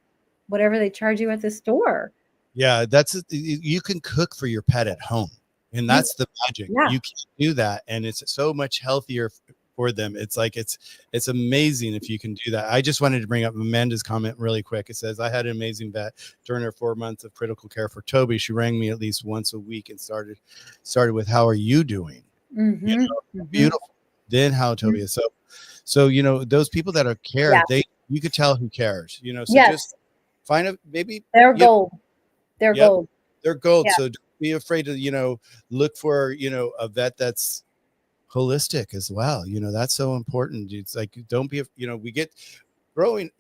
Speaker 2: whatever they charge you at the store.
Speaker 1: Yeah, you can cook for your pet at home, and that's the magic.
Speaker 2: Yeah.
Speaker 1: You can do that, and it's so much healthier for them. It's like it's amazing if you can do that. I just wanted to bring up Amanda's comment really quick. It says, I had an amazing vet during her 4 months of critical care for Toby. She rang me at least once a week and started with, how are you doing? Beautiful. Then how Toby is. So those people that are care, you could tell who cares, so just find a maybe
Speaker 2: they're gold. They're gold.
Speaker 1: They're gold. Yeah. So don't be afraid to, look for, a vet that's holistic as well. That's so important. It's like, don't be, we get growing,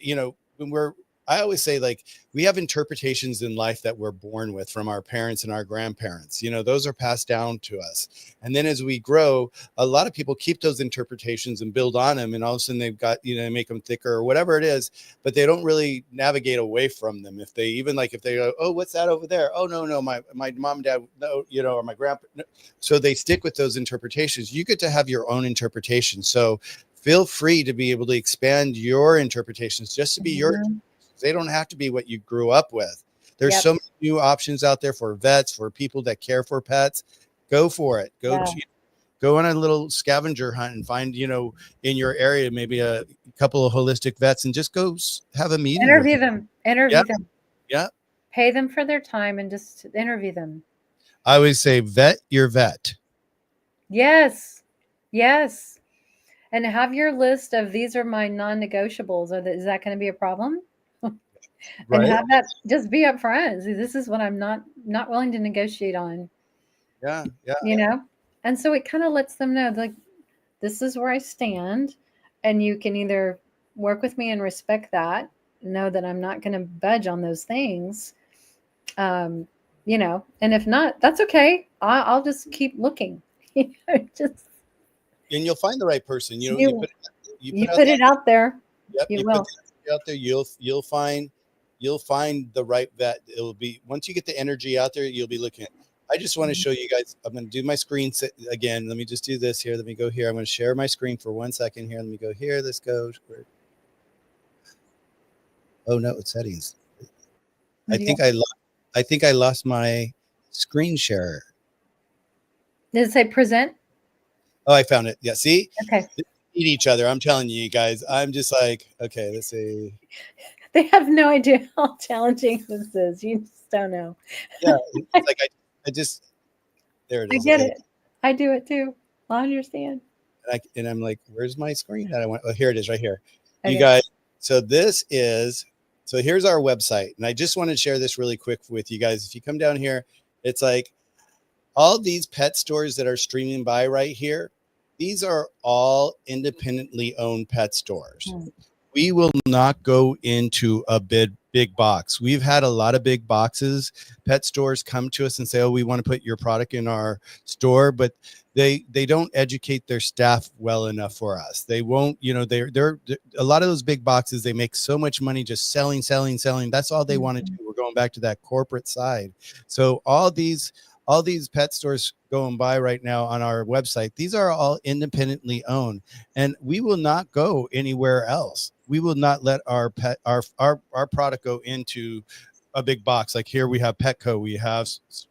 Speaker 1: when I always say, like, we have interpretations in life that we're born with from our parents and our grandparents. Those are passed down to us. And then as we grow, a lot of people keep those interpretations and build on them. And all of a sudden they've got, make them thicker or whatever it is, but they don't really navigate away from them. If they go, oh, what's that over there? Oh, no, my mom and dad, no, or my grandpa. No. So they stick with those interpretations. You get to have your own interpretation. So feel free to be able to expand your interpretations just to be your. They don't have to be what you grew up with. There's so many new options out there for vets, for people that care for pets. Go for it. Go on a little scavenger hunt and find, in your area, maybe a couple of holistic vets, and just go have a meeting.
Speaker 2: Interview them.
Speaker 1: Yeah.
Speaker 2: Pay them for their time and just interview them.
Speaker 1: I always say, vet your vet.
Speaker 2: Yes. And have your list of, these are my non-negotiables. Is that going to be a problem?
Speaker 1: Right.
Speaker 2: And have that just be upfront. This is what I'm not willing to negotiate on.
Speaker 1: Yeah.
Speaker 2: And so it kind of lets them know, like, this is where I stand, and you can either work with me and respect that, know that I'm not going to budge on those things, and if not, that's okay. I'll just keep looking. And
Speaker 1: you'll find the right person. You
Speaker 2: put it out there.
Speaker 1: Yep,
Speaker 2: you will.
Speaker 1: Put it out there. You'll find the right vet. It'll be, once you get the energy out there, you'll be looking at. I just want to show you guys. I'm going to do my screen again. Let me just do this here. Let me go here. I'm going to share my screen for 1 second here. Let me go here. Let's go. Oh no, it's settings. I think I lost my screen share.
Speaker 2: Did it say present?
Speaker 1: Oh, I found it. Yeah. See?
Speaker 2: Okay.
Speaker 1: They eat each other. I'm telling you guys. I'm just like, okay, let's see.
Speaker 2: They have no idea how challenging this is. You just don't know.
Speaker 1: Yeah. It's like I just, there it is.
Speaker 2: I get it. I do it too. I understand.
Speaker 1: And I'm like, where's my screen that I want? Oh, here it is right here.
Speaker 2: Okay.
Speaker 1: You guys. So here's our website. And I just want to share this really quick with you guys. If you come down here, it's like all these pet stores that are streaming by right here. These are all independently owned pet stores. We will not go into a big big box. We've had a lot of big boxes. Pet stores come to us and say, oh, we want to put your product in our store, but they don't educate their staff well enough for us. They won't, they're a lot of those big boxes, they make so much money just selling. That's all they want to do. We're going back to that corporate side. So all these pet stores going by right now on our website, these are all independently owned, and we will not go anywhere else. We will not let our product go into a big box. Like here we have Petco, we have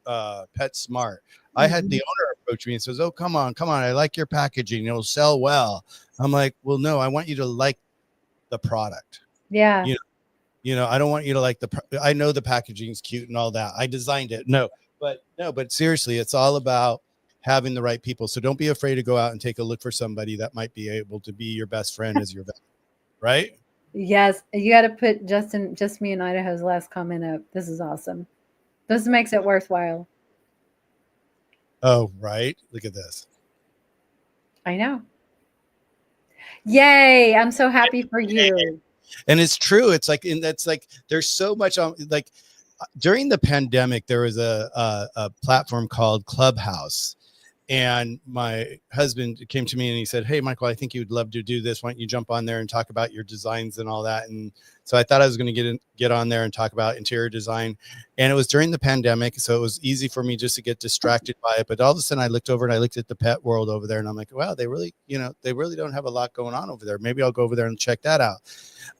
Speaker 1: PetSmart. I had the owner approach me and says, oh, come on, I like your packaging, it'll sell well. I'm like, well, no, I want you to like the product.
Speaker 2: Yeah.
Speaker 1: I don't want you to like I know the packaging's cute and all that, I designed it. But seriously, it's all about having the right people. So don't be afraid to go out and take a look for somebody that might be able to be your best friend as your vet, right?
Speaker 2: Yes, you got to put just me in Idaho's last comment up. This is awesome. This makes it worthwhile.
Speaker 1: Oh, right. Look at this.
Speaker 2: I know. Yay. I'm so happy for you.
Speaker 1: And it's true. It's like, and that's like, there's so much on, like, during the pandemic, there was a platform called Clubhouse. And my husband came to me and he said, hey, Michael, I think you would love to do this. Why don't you jump on there and talk about your designs and all that? And so I thought I was going to get on there and talk about interior design. And it was during the pandemic, so it was easy for me just to get distracted by it. But all of a sudden I looked over and I looked at the pet world over there and I'm like, wow, they really don't have a lot going on over there. Maybe I'll go over there and check that out.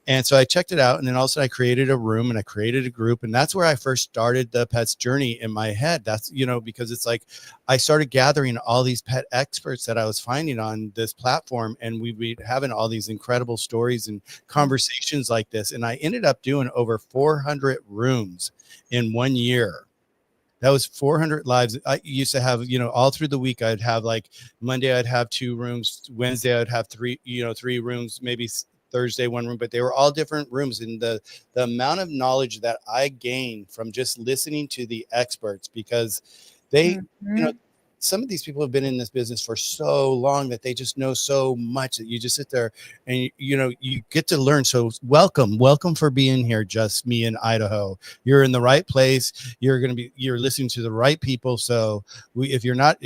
Speaker 1: And so I checked it out, and then also I created a room and I created a group, and that's where I first started the pet's journey in my head. That's, because it's like I started gathering all these pet experts that I was finding on this platform, and we'd be having all these incredible stories and conversations like this. And I ended up doing over 400 rooms in 1 year. That was 400 lives. I used to have, all through the week, I'd have like Monday, I'd have 2 rooms. Wednesday, I'd have 3 rooms, maybe Thursday 1 room, but they were all different rooms. And the amount of knowledge that I gained from just listening to the experts, because they, some of these people have been in this business for so long that they just know so much that you just sit there and, you get to learn. So welcome for being here. Just me in Idaho. You're in the right place. You're listening to the right people. So if you're not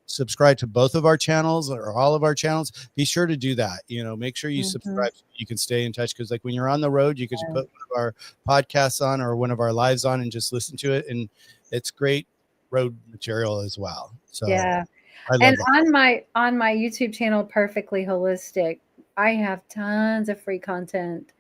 Speaker 1: subscribed to both of our channels or all of our channels, be sure to do that. Make sure you subscribe so you can stay in touch. Cause like when you're on the road, you can just put one of our podcasts on or one of our lives on and just listen to it. And it's great road material as well. So
Speaker 2: yeah.
Speaker 1: I love
Speaker 2: and
Speaker 1: that.
Speaker 2: on my YouTube channel, Purrrfectly Holistic, I have tons of free content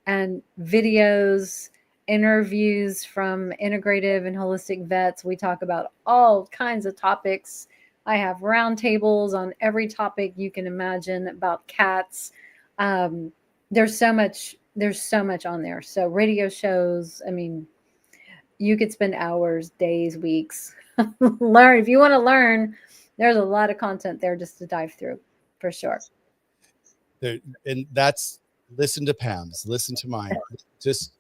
Speaker 2: and videos, interviews from integrative and holistic vets. We talk about all kinds of topics. I have roundtables on every topic you can imagine about cats. There's so much on there. So radio shows, I mean, you could spend hours, days, weeks learn. If you want to learn, there's a lot of content there just to dive through, for sure.
Speaker 1: And that's, listen to Pam's, listen to mine. Just,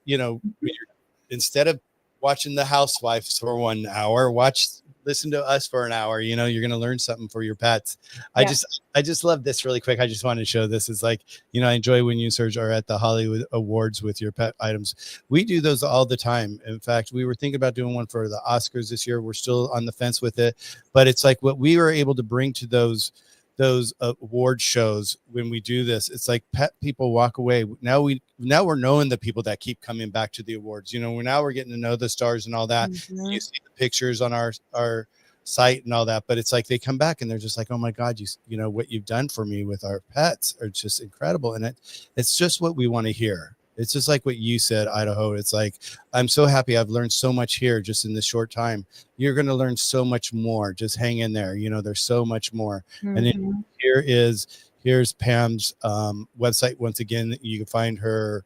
Speaker 1: instead of watching The Housewives for 1 hour, listen to us for an hour. You're going to learn something for your pets. Yeah. I just love this really quick. I just wanted to show this. It's like, I enjoy when you, Serge, are at the Hollywood Awards with your pet items. We do those all the time. In fact, we were thinking about doing one for the Oscars this year. We're still on the fence with it, but it's like what we were able to bring to those award shows when we do this. It's like pet people walk away. Now we're knowing the people that keep coming back to the awards. We're getting to know the stars and all that. You see the pictures on our site and all that, but it's like they come back and they're just like, oh my God, what you've done for me with our pets are just incredible. And it's just what we want to hear. It's just like what you said, Idaho. It's like, I'm so happy I've learned so much here just in this short time. You're going to learn so much more. Just hang in there. There's so much more. And then here's Pam's website. Once again, you can find her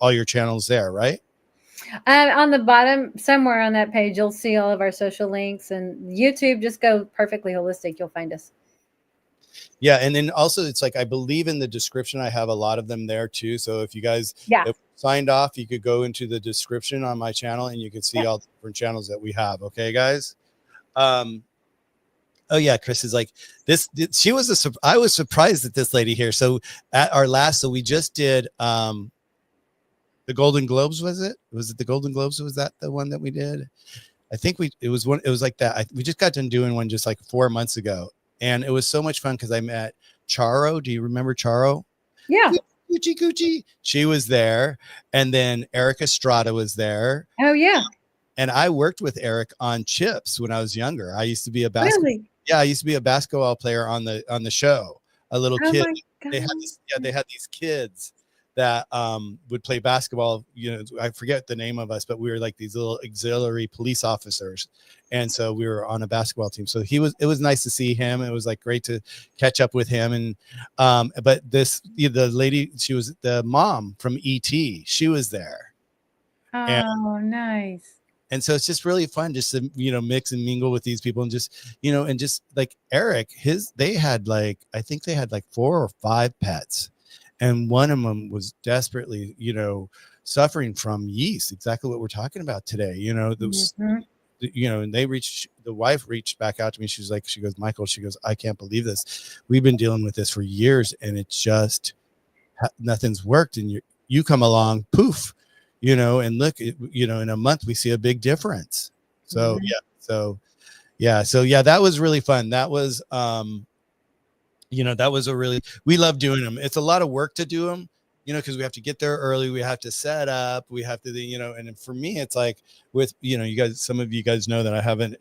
Speaker 1: all your channels there, right?
Speaker 2: On the bottom, somewhere on that page, you'll see all of our social links, and YouTube, just go Purrrfectly Holistic. You'll find us.
Speaker 1: Yeah. And then also it's like, I believe in the description, I have a lot of them there too. So if you guys if signed off, you could go into the description on my channel and you can see all the different channels that we have. Okay, guys. Oh yeah. Chris is like this. I was surprised at this lady here. So at our last, so we just did, The Golden Globes, was it? Was it the Golden Globes? Was that the one that we did? I think it was like that. We just got done doing one just like 4 months ago. And it was so much fun because I met Charo. Do you remember Charo?
Speaker 2: Yeah.
Speaker 1: Gucci Gucci. She was there. And then Eric Estrada was there.
Speaker 2: Oh, yeah.
Speaker 1: And I worked with Eric on Chips when I was younger. I used to be a
Speaker 2: Really?
Speaker 1: I used to be a basketball player on the show. A little
Speaker 2: Oh
Speaker 1: kid.
Speaker 2: my God.
Speaker 1: They had these kids that would play basketball. You know, I forget the name of us, but we were like these little auxiliary police officers. And so we were on a basketball team. So it was nice to see him. It was like great to catch up with him. And but the lady, she was the mom from ET. She was there.
Speaker 2: Oh, nice.
Speaker 1: And so it's just really fun just to, mix and mingle with these people and just, and just like Eric, they had like, I think they had like 4 or 5 pets. And one of them was desperately, suffering from yeast, exactly what we're talking about today. Those, and the wife reached back out to me. She goes, Michael, I can't believe this. We've been dealing with this for years and it's just, nothing's worked. And you come along, poof, and look, in a month we see a big difference. So that was really fun. That was, we love doing them. It's a lot of work to do them, because we have to get there early. We have to set up, we have to, and for me, it's like with, you guys, some of you guys know that I have a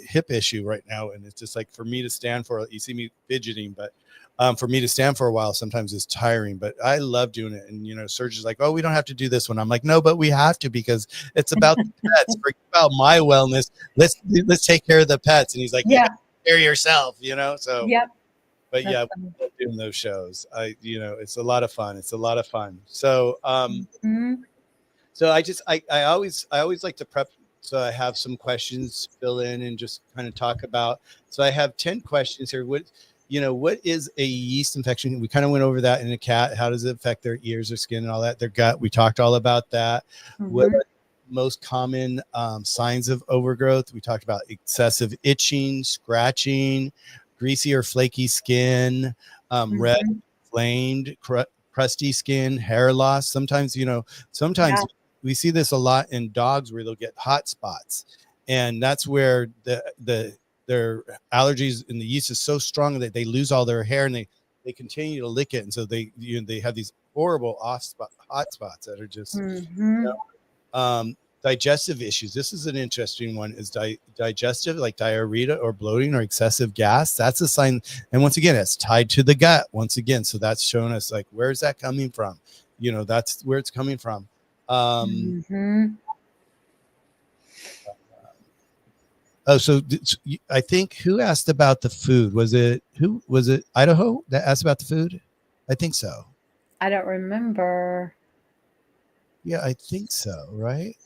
Speaker 1: hip issue right now. And it's just like for me to stand you see me fidgeting, but for me to stand for a while sometimes is tiring, but I love doing it. And Serge is like, oh, we don't have to do this one. I'm like, no, but we have to, because it's about the pets. Forget about my wellness. Let's take care of the pets. And he's like, yeah, take care of yourself, so
Speaker 2: yep.
Speaker 1: But that's funny. We love doing those shows. It's a lot of fun. So so I always like to prep, so I have some questions to fill in and just kind of talk about. So I have 10 questions here. What is a yeast infection? We kind of went over that in a cat. How does it affect their ears, their skin, and all that? Their gut. We talked all about that. What are most common signs of overgrowth? We talked about excessive itching, scratching, greasy or flaky skin, red, inflamed, crusty skin, hair loss. Sometimes, we see this a lot in dogs where they'll get hot spots. And that's where their allergies in the yeast is so strong that they lose all their hair and they continue to lick it. And so they have these horrible hot spots that are just, digestive issues. This is an interesting one. Is digestive, like diarrhea or bloating or excessive gas? That's a sign. And once again, it's tied to the gut once again. So that's showing us like, where's that coming from? That's where it's coming from. Oh, so I think who asked about the food? Was it Idaho that asked about the food? I think so.
Speaker 2: I don't remember.
Speaker 1: Yeah, I think so. Right.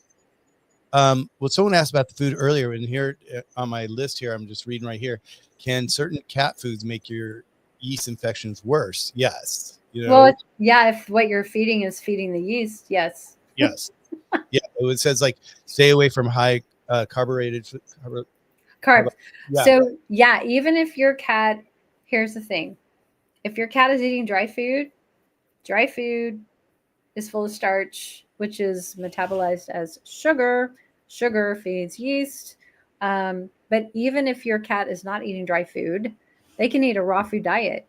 Speaker 1: Well, someone asked about the food earlier, and here on my list here, I'm just reading right here. Can certain cat foods make your yeast infections worse? Yes.
Speaker 2: Well, if what you're feeding is feeding the yeast, yes.
Speaker 1: Yes. Yeah. It says like stay away from high carbohydrate
Speaker 2: carbs. Yeah. So even if your cat, here's the thing, if your cat is eating dry food is full of starch, which is metabolized as sugar. Sugar feeds yeast. But even if your cat is not eating dry food, they can eat a raw food diet,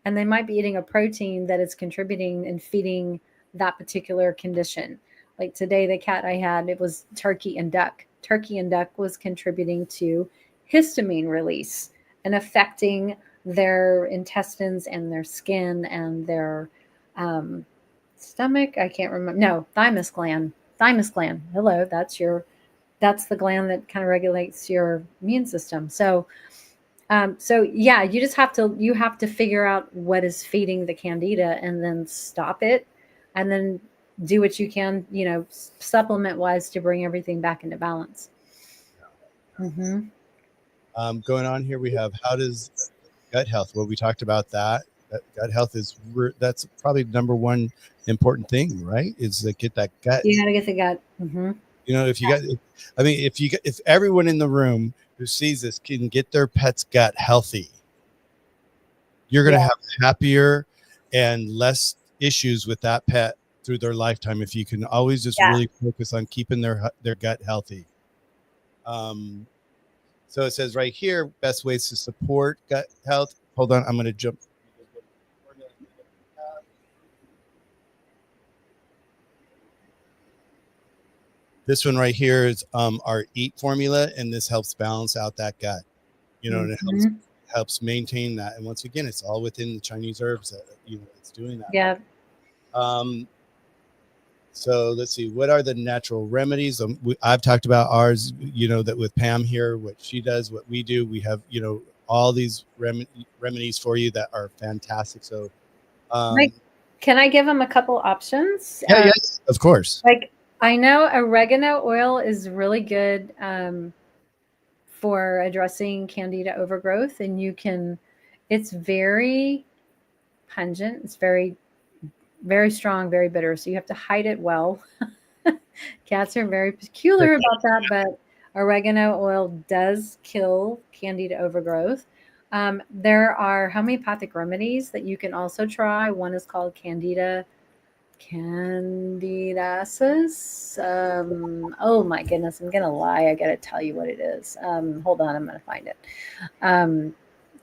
Speaker 2: and they might be eating a protein that is contributing and feeding that particular condition. Like today, the cat I had, it was turkey and duck. Turkey and duck was contributing to histamine release and affecting their intestines and their skin and their stomach. I can't remember. No, thymus gland. Hello, that's the gland that kind of regulates your immune system. So you just have to figure out what is feeding the candida and then stop it, and then do what you can, supplement wise to bring everything back into balance.
Speaker 1: Going on here, we have how does gut health? Well, we talked about that. Gut health that's probably number one important thing, right? Is to get that gut.
Speaker 2: You got to get the gut.
Speaker 1: If everyone in the room who sees this can get their pet's gut healthy, you're going to have happier and less issues with that pet through their lifetime if you can always just
Speaker 2: Yeah.
Speaker 1: really focus on keeping their gut healthy. So it says right here, best ways to support gut health. Hold on, I'm going to jump. This one right here is our eat formula, and this helps balance out that gut, and it helps maintain that. And once again, it's all within the Chinese herbs that it's doing that.
Speaker 2: Yeah.
Speaker 1: So let's see, what are the natural remedies? I've talked about ours, that with Pam here, what she does, what we do. We have, all these remedies for you that are fantastic. So,
Speaker 2: can I give them a couple options?
Speaker 1: Yeah, yes, of course.
Speaker 2: Like, I know oregano oil is really good for addressing candida overgrowth, and it's very pungent. It's very, very strong, very bitter. So you have to hide it well. Cats are very peculiar about that, but oregano oil does kill candida overgrowth. There are homeopathic remedies that you can also try. One is called candidiasis. Oh my goodness, I'm gonna lie. I gotta tell you what it is. Hold on, I'm gonna find it.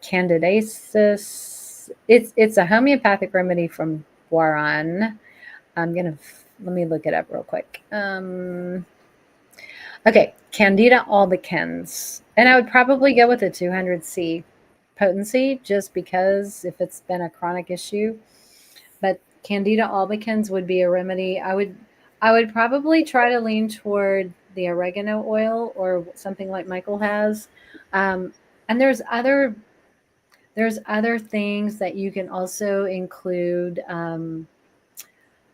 Speaker 2: Candidiasis. It's a homeopathic remedy from Guaran. Let me look it up real quick. Okay, Candida albicans, and I would probably go with a 200C potency just because if it's been a chronic issue. But Candida albicans would be a remedy. I would probably try to lean toward the oregano oil or something like Michael has. And there's other things that you can also include.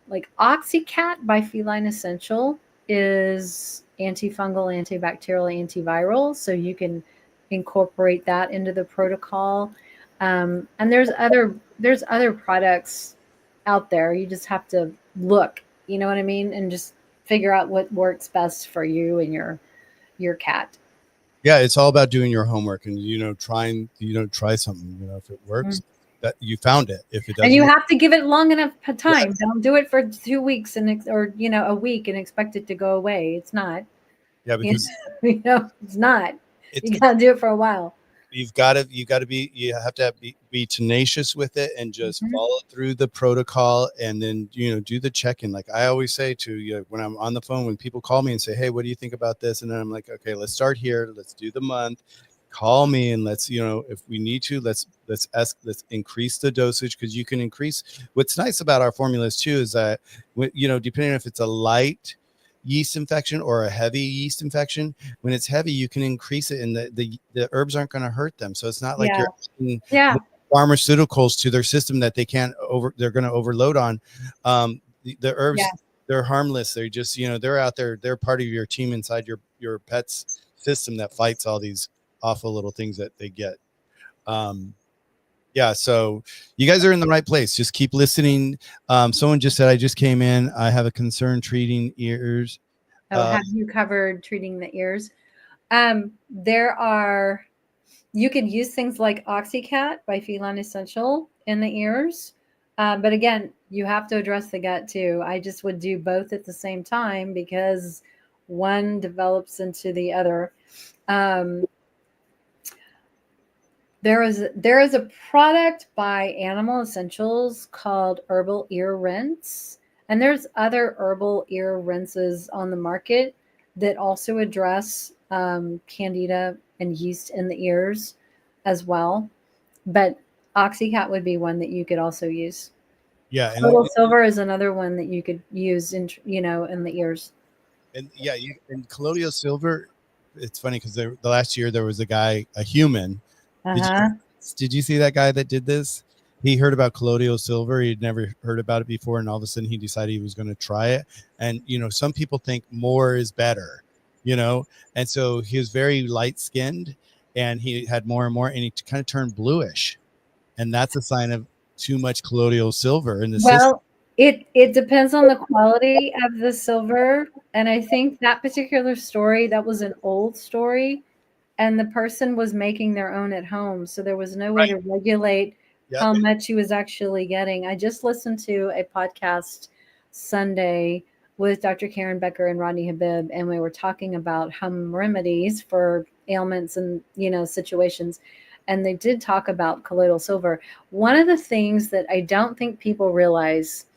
Speaker 2: Like Oxycat by Feline Essential is antifungal, antibacterial, antiviral. So you can incorporate that into the protocol. And there's other products out there. You just have to look, you know what I mean? And just figure out what works best for you and your cat.
Speaker 1: Yeah, it's all about doing your homework and try something. If it works, that you found it. If it doesn't,
Speaker 2: and you have to give it long enough time. Yeah. Don't do it for 2 weeks or a week and expect it to go away. It's not.
Speaker 1: Yeah, because
Speaker 2: it's not. You got to do it for a while.
Speaker 1: You have to be tenacious with it and just follow through the protocol, and then do the check-in. Like I always say to when I'm on the phone, when people call me and say, hey, what do you think about this? And then I'm like, okay, let's start here, let's do the month, call me, and let's if we need to, let's increase the dosage, because you can increase. What's nice about our formulas too is that depending on if it's a light yeast infection or a heavy yeast infection, when it's heavy, you can increase it, and the herbs aren't going to hurt them. So it's not like you're adding pharmaceuticals to their system that they're going to overload on. The herbs, they're harmless. They're just they're out there, they're part of your team inside your pet's system that fights all these awful little things that they get. So you guys are in the right place. Just keep listening. Someone just said, I just came in. I have a concern treating ears.
Speaker 2: Have you covered treating the ears? You could use things like Oxycat by Feline Essential in the ears. But again, you have to address the gut too. I just would do both at the same time because one develops into the other. There is a product by Animal Essentials called Herbal Ear Rinse, and there's other herbal ear rinses on the market that also address candida and yeast in the ears as well. But Oxycat would be one that you could also use.
Speaker 1: Yeah,
Speaker 2: Total Silver is another one that you could use in the ears.
Speaker 1: And and Colloidal Silver. It's funny because the last year there was a human. Did you see that guy that did this? He heard about colloidal silver. He'd never heard about it before. And all of a sudden he decided he was going to try it. And, some people think more is better, and so he was very light skinned and he had more and more, and he kind of turned bluish. And that's a sign of too much colloidal silver in the system.
Speaker 2: It depends on the quality of the silver. And I think that particular story, that was an old story. And the person was making their own at home. So there was no way to regulate how much he was actually getting. I just listened to a podcast Sunday with Dr. Karen Becker and Rodney Habib, and we were talking about home remedies for ailments and situations. And they did talk about colloidal silver. One of the things that I don't think people realize,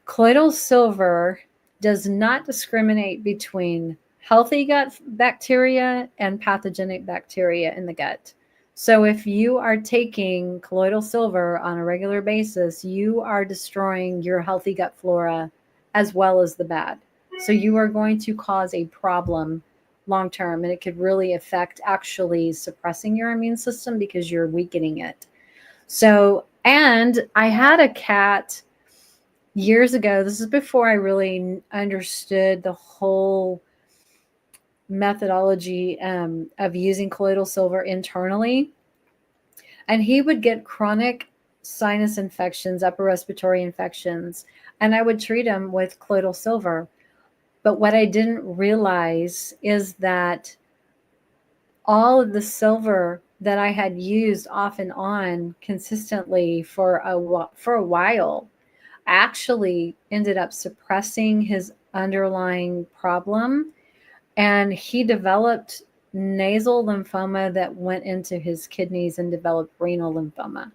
Speaker 2: colloidal silver does not discriminate between healthy gut bacteria and pathogenic bacteria in the gut. So if you are taking colloidal silver on a regular basis, you are destroying your healthy gut flora as well as the bad. So you are going to cause a problem long term, and it could really affect actually suppressing your immune system because you're weakening it. So, and I had a cat years ago. This is before I really understood the whole methodology of using colloidal silver internally. And he would get chronic sinus infections, upper respiratory infections, and I would treat him with colloidal silver. But what I didn't realize is that all of the silver that I had used off and on consistently for a while actually ended up suppressing his underlying problem, and he developed nasal lymphoma that went into his kidneys and developed renal lymphoma.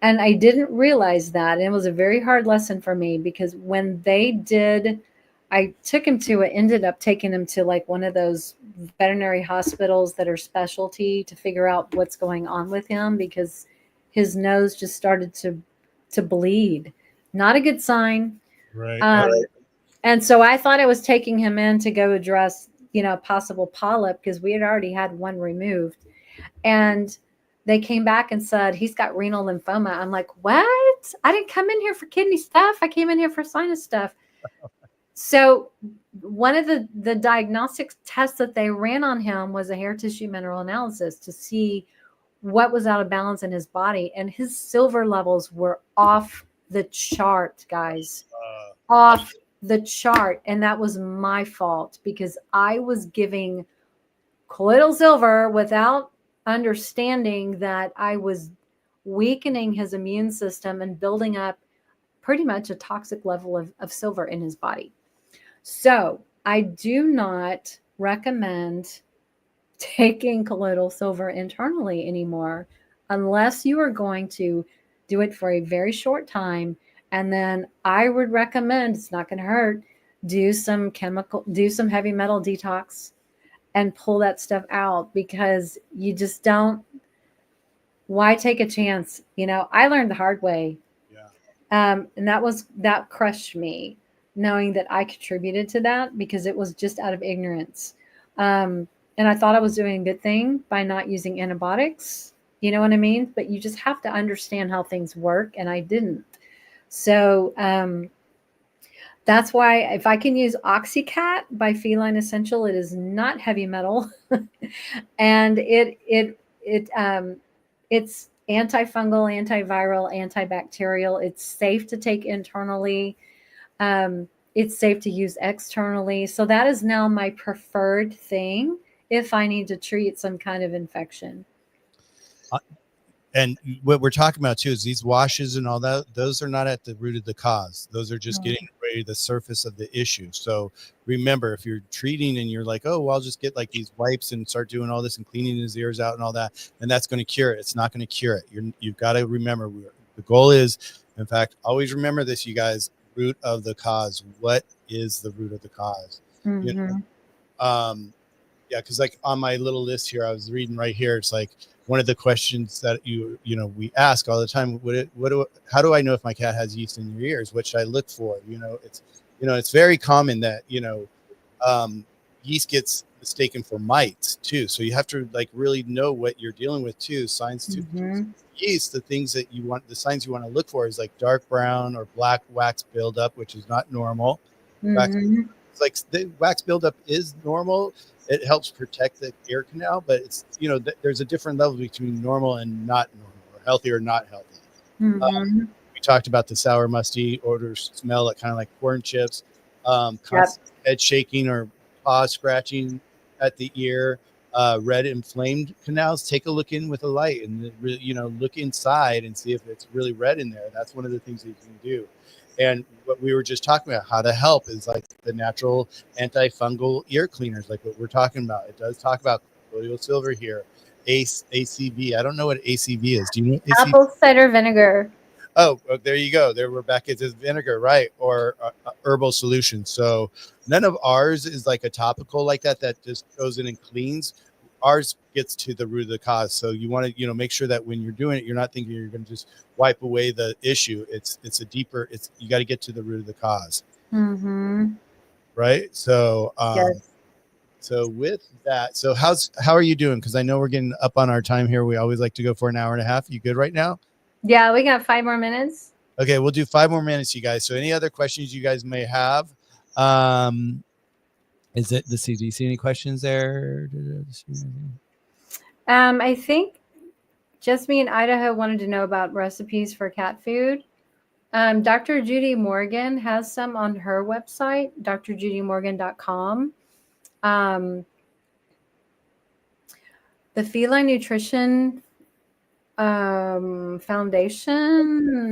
Speaker 2: And I didn't realize that. And it was a very hard lesson for me, because when they did, I took him to it, ended up taking him to like one of those veterinary hospitals that are specialty to figure out what's going on with him, because his nose just started to bleed. Not a good sign.
Speaker 1: Right.
Speaker 2: And so I thought I was taking him in to go address, a possible polyp, because we had already had one removed. And they came back and said, he's got renal lymphoma. I'm like, what? I didn't come in here for kidney stuff. I came in here for sinus stuff. So one of the diagnostic tests that they ran on him was a hair tissue mineral analysis to see what was out of balance in his body. And his silver levels were off the chart, guys. Off the chart. And that was my fault, because I was giving colloidal silver without understanding that I was weakening his immune system and building up pretty much a toxic level of silver in his body. So I do not recommend taking colloidal silver internally anymore, unless you are going to do it for a very short time. And then I would recommend, it's not going to hurt, do some heavy metal detox and pull that stuff out, because you just don't, why take a chance? I learned the hard way.
Speaker 1: Yeah.
Speaker 2: And that crushed me, knowing that I contributed to that, because it was just out of ignorance. And I thought I was doing a good thing by not using antibiotics. You know what I mean? But you just have to understand how things work. And I didn't. So that's why, if I can use Oxycat by Feline Essential, it is not heavy metal, and it's antifungal, antiviral, antibacterial. It's safe to take internally. It's safe to use externally. So that is now my preferred thing if I need to treat some kind of infection.
Speaker 1: And what we're talking about too is these washes and all that. Those are not at the root of the cause. Those are just getting ready to the surface of the issue. So remember, if you're treating and you're like, oh, well, I'll just get like these wipes and start doing all this and cleaning his ears out and all that, and that's going to cure it. It's not going to cure it. You've got to remember, the goal is, in fact, always remember this, you guys, root of the cause. What is the root of the cause?
Speaker 2: Mm-hmm.
Speaker 1: You know? Yeah, because like on my little list here, I was reading right here. It's like one of the questions that we ask all the time. How do I know if my cat has yeast in your ears? What should I look for? It's very common that yeast gets mistaken for mites too. So you have to like really know what you're dealing with too. Signs to yeast, the things that you want, the signs you want to look for is like dark brown or black wax buildup, which is not normal. It's like the wax buildup is normal. It helps protect the ear canal, but it's, there's a different level between normal and not normal, or healthy or not healthy. We talked about the sour, musty odor smell, like kind of like corn chips, constant head shaking or paw scratching at the ear, red inflamed canals. Take a look in with a light and look inside and see if it's really red in there. That's one of the things that you can do. And what we were just talking about, how to help, is like the natural antifungal ear cleaners, like what we're talking about. It does talk about colloidal silver here, ACV. I don't know what ACV is. Do you know ACV?
Speaker 2: Apple cider vinegar.
Speaker 1: Oh, there you go. There, Rebecca, it says vinegar, right? Or herbal solution. So none of ours is like a topical like that just goes in and cleans. Ours gets to the root of the cause. So you want to, make sure that when you're doing it, you're not thinking you're going to just wipe away the issue. It's a deeper. You got to get to the root of the cause.
Speaker 2: Mm-hmm.
Speaker 1: Right. So
Speaker 2: Yes.
Speaker 1: so with that, so how are you doing? Because I know we're getting up on our time here. We always like to go for an hour and a half. You good right now?
Speaker 2: Yeah, we got 5 more minutes.
Speaker 1: Okay, we'll do 5 more minutes, you guys. So any other questions you guys may have? Is it the see? Do you see any questions there?
Speaker 2: I think just me in Idaho wanted to know about recipes for cat food. Dr. Judy Morgan has some on her website, drjudymorgan.com. The Feline Nutrition Foundation.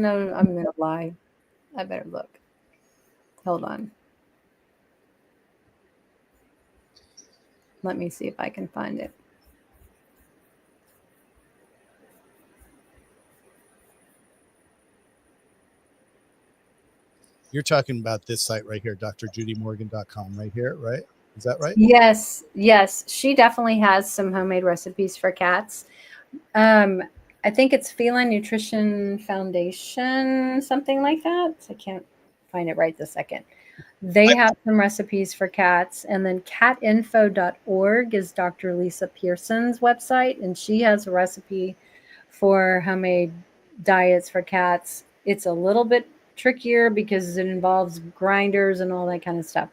Speaker 2: No, I'm going to lie. I better look. Hold on. Let me see if I can find it.
Speaker 1: You're talking about this site right here, drjudymorgan.com, right here, right? Is that right?
Speaker 2: Yes. She definitely has some homemade recipes for cats. I think it's Feline Nutrition Foundation, something like that. I can't find it right this second. They have some recipes for cats. And then catinfo.org is Dr. Lisa Pearson's website, and she has a recipe for homemade diets for cats. It's a little bit trickier because it involves grinders and all that kind of stuff.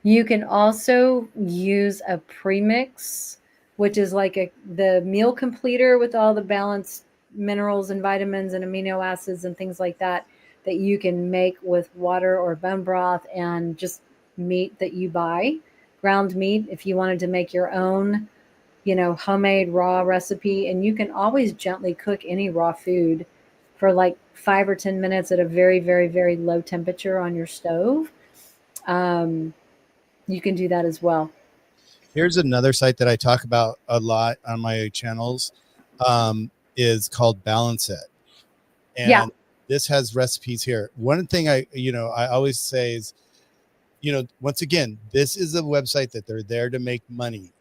Speaker 2: You can also use a premix, which is like the meal completer with all the balanced minerals and vitamins and amino acids and things like that you can make with water or bone broth and just meat that you buy, ground meat, if you wanted to make your own, homemade raw recipe. And you can always gently cook any raw food for like 5 or 10 minutes at a very, very, very low temperature on your stove. You can do that as well.
Speaker 1: Here's another site that I talk about a lot on my channels, is called Balance It. And this has recipes here. One thing I always say is, once again, this is a website that they're there to make money,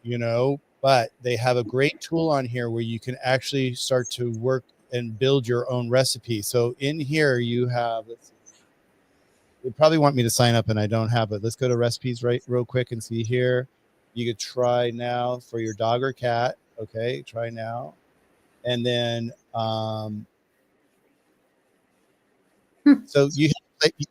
Speaker 1: but they have a great tool on here where you can actually start to work and build your own recipe. So in here you have, let's see, they probably want me to sign up and I don't have it. Let's go to recipes real quick and see here. You could try now for your dog or cat. Okay, try now. And then so you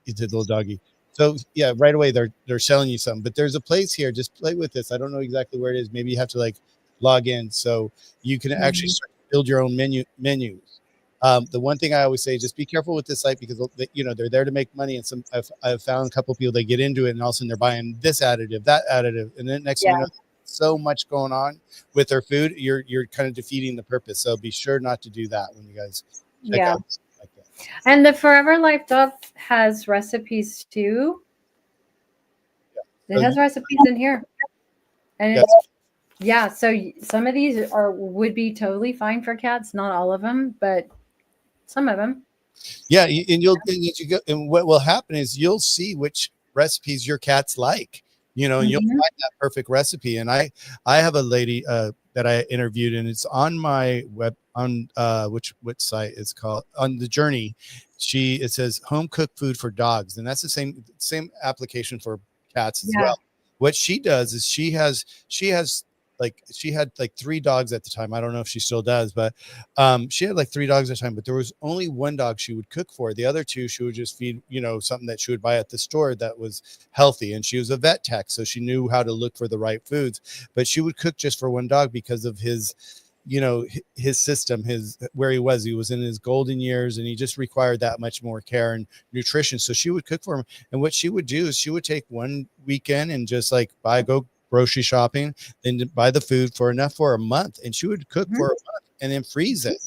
Speaker 1: did little doggy. So yeah, right away they're selling you something. But there's a place here. Just play with this. I don't know exactly where it is. Maybe you have to like log in so you can actually start to build your own menus. The one thing I always say, just be careful with this site because they're there to make money. And I've found a couple of people, they get into it and all of a sudden they're buying this additive, that additive, and then next thing you know, so much going on with their food, you're kind of defeating the purpose. So be sure not to do that when you guys check out. Like that.
Speaker 2: And the Forever Life Dog has recipes too. It has recipes in here, and so some of these would be totally fine for cats. Not all of them, but some of them.
Speaker 1: Yeah, and what will happen is you'll see which recipes your cats like, and you'll find that perfect recipe. And I have a lady that I interviewed, and it's on my web on which site it's called, on the Journey. It says home cooked food for dogs, and that's the same application for cats as well. What she does is she had like 3 dogs at the time. I don't know if she still does, but she had like 3 dogs at the time, but there was only 1 dog she would cook for. The other 2 she would just feed, something that she would buy at the store that was healthy. And she was a vet tech, so she knew how to look for the right foods, but she would cook just for 1 dog because of his system, where he was in his golden years, and he just required that much more care and nutrition. So she would cook for him. And what she would do is she would take one weekend and just like go grocery shopping, then buy the food for enough for a month, and she would cook for a month and then freeze it.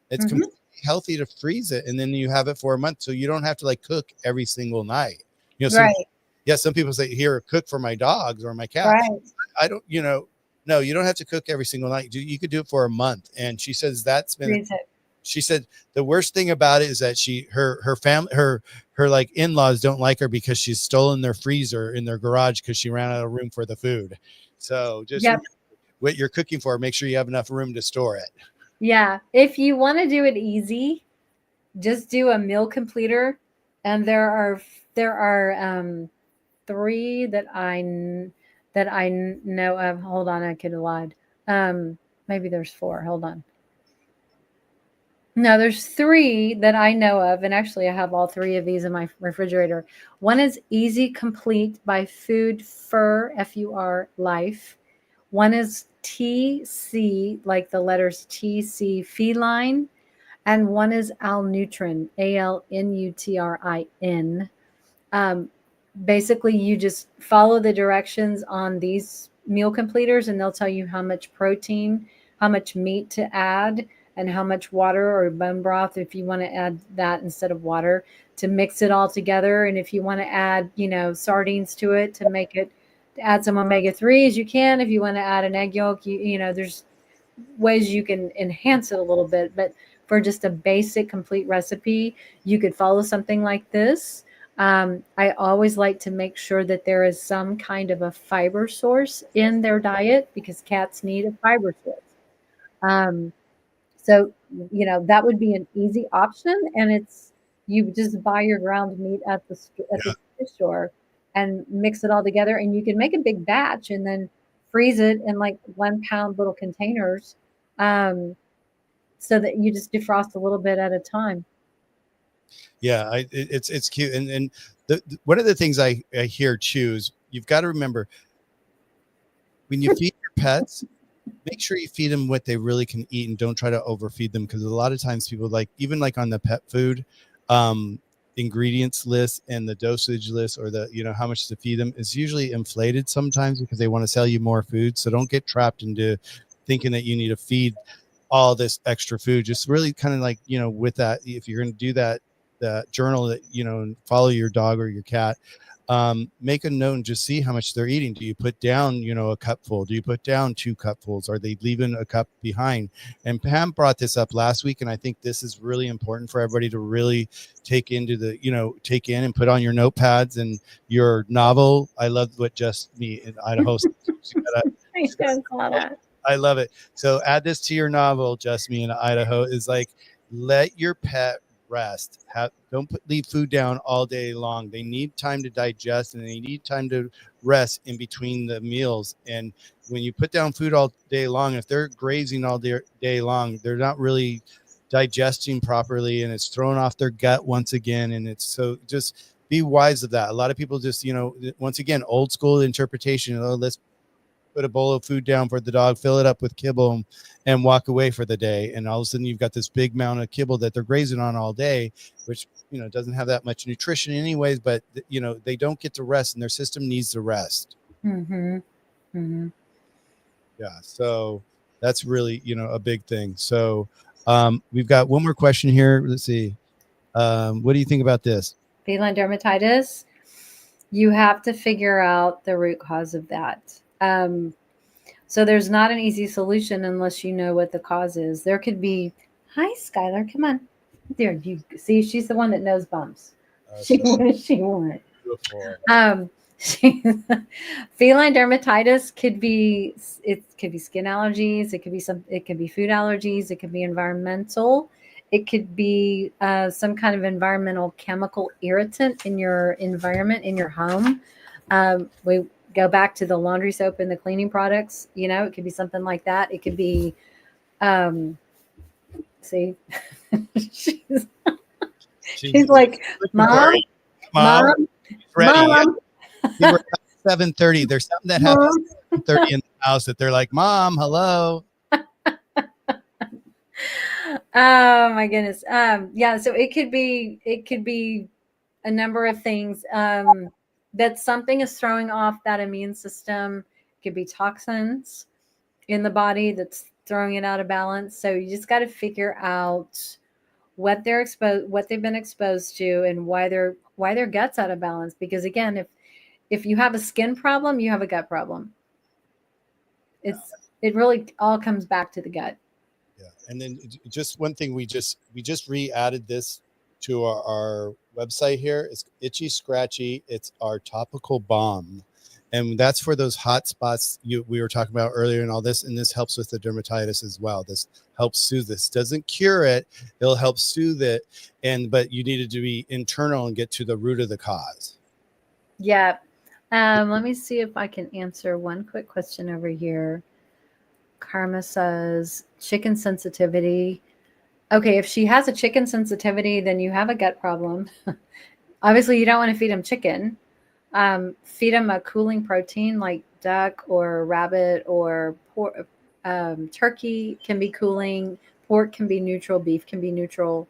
Speaker 1: It's completely healthy to freeze it, and then you have it for a month, so you don't have to like cook every single night.
Speaker 2: Right.
Speaker 1: Some people say, here, cook for my dogs or my cat.
Speaker 2: Right.
Speaker 1: I don't, no, you don't have to cook every single night. You could do it for a month. And she says that's been,
Speaker 2: Freeze it.
Speaker 1: she said the worst thing about it is that her family, her like in-laws don't like her because she's stolen their freezer in their garage because she ran out of room for the food. So just what you're cooking for, make sure you have enough room to store it.
Speaker 2: Yeah. If you want to do it easy, just do a meal completer. And there are 3 that I know of. Hold on, I could have lied. Maybe there's 4. Hold on. No, there's 3 that I know of, and actually I have all 3 of these in my refrigerator. One is Easy Complete by Fur, F-U-R, Life. One is TC, like the letters TC, Feline, and one is Alnutrin, Alnutrin. Basically, you just follow the directions on these meal completers, and they'll tell you how much protein, how much meat to add, and how much water or bone broth, if you want to add that instead of water, to mix it all together. And if you want to add, sardines to it to make it, to add some omega-3s, you can. If you want to add an egg yolk, there's ways you can enhance it a little bit. But for just a basic, complete recipe, you could follow something like this. I always like to make sure that there is some kind of a fiber source in their diet because cats need a fiber source. So, that would be an easy option. And you just buy your ground meat at the store and mix it all together. And you can make a big batch and then freeze it in like 1-pound little containers, so that you just defrost a little bit at a time.
Speaker 1: Yeah, it's cute. And one of the things I hear too is you've got to remember when you feed your pets, make sure you feed them what they really can eat and don't try to overfeed them, because a lot of times people even on the pet food ingredients list and the dosage list, or the how much to feed them, is usually inflated sometimes because they want to sell you more food. So don't get trapped into thinking that you need to feed all this extra food. Just really kind of with that, if you're going to do that journal that and follow your dog or your cat, make a note and just see how much they're eating. Do you put down a cupful? Do you put down 2 cupfuls? Are they leaving a cup behind? And Pam brought this up last week, and I think this is really important for everybody to really take into take in and put on your notepads and your novel. I love what Just Me in Idaho. I love it. So add this to your novel, Just Me in Idaho, is like, let your pet rest. Don't leave food down all day long. They need time to digest, and they need time to rest in between the meals. And when you put down food all day long, if they're grazing all day long, they're not really digesting properly, and it's throwing off their gut once again. And it's so just be wise of that. A lot of people just, once again, old school interpretation. Let's put a bowl of food down for the dog, fill it up with kibble, and walk away for the day. And all of a sudden you've got this big amount of kibble that they're grazing on all day, which, doesn't have that much nutrition anyways, but they don't get to rest, and their system needs to rest.
Speaker 2: Mm-hmm. Mm-hmm.
Speaker 1: Yeah. So that's really, a big thing. So we've got one more question here. Let's see. What do you think about this?
Speaker 2: Feline dermatitis. You have to figure out the root cause of that. So there's not an easy solution unless you know what the cause is. There could be, hi, Skylar, come on. There, you see, she's the one that knows bumps. What does she want? Feline dermatitis could be skin allergies. It could be food allergies. It could be environmental. It could be some kind of environmental chemical irritant in your environment, in your home. We go back to the laundry soap and the cleaning products. It could be something like that. It could be, see, she's like, Mom.
Speaker 1: Ready. 7:30. There's something that happens at 7:30 in the house that they're like, Mom, hello.
Speaker 2: Oh my goodness. Yeah, so it could be a number of things. That something is throwing off that immune system. It could be toxins in the body that's throwing it out of balance. So you just got to figure out what they've been exposed to, and why their gut's out of balance. Because again, if you have a skin problem, you have a gut problem. It really all comes back to the gut.
Speaker 1: Yeah. And then just one thing, we just re-added this to our website here. It's Itchy Scratchy. It's our topical balm. And that's for those hot spots we were talking about earlier and all this. And this helps with the dermatitis as well. This helps soothe. This doesn't cure it. It'll help soothe it. But you needed to be internal and get to the root of the cause.
Speaker 2: Yeah. Let me see if I can answer one quick question over here. Karma says chicken sensitivity. Okay, if she has a chicken sensitivity, then you have a gut problem. Obviously, you don't want to feed them chicken. Feed them a cooling protein like duck or rabbit or pork. Turkey can be cooling. Pork can be neutral. Beef can be neutral.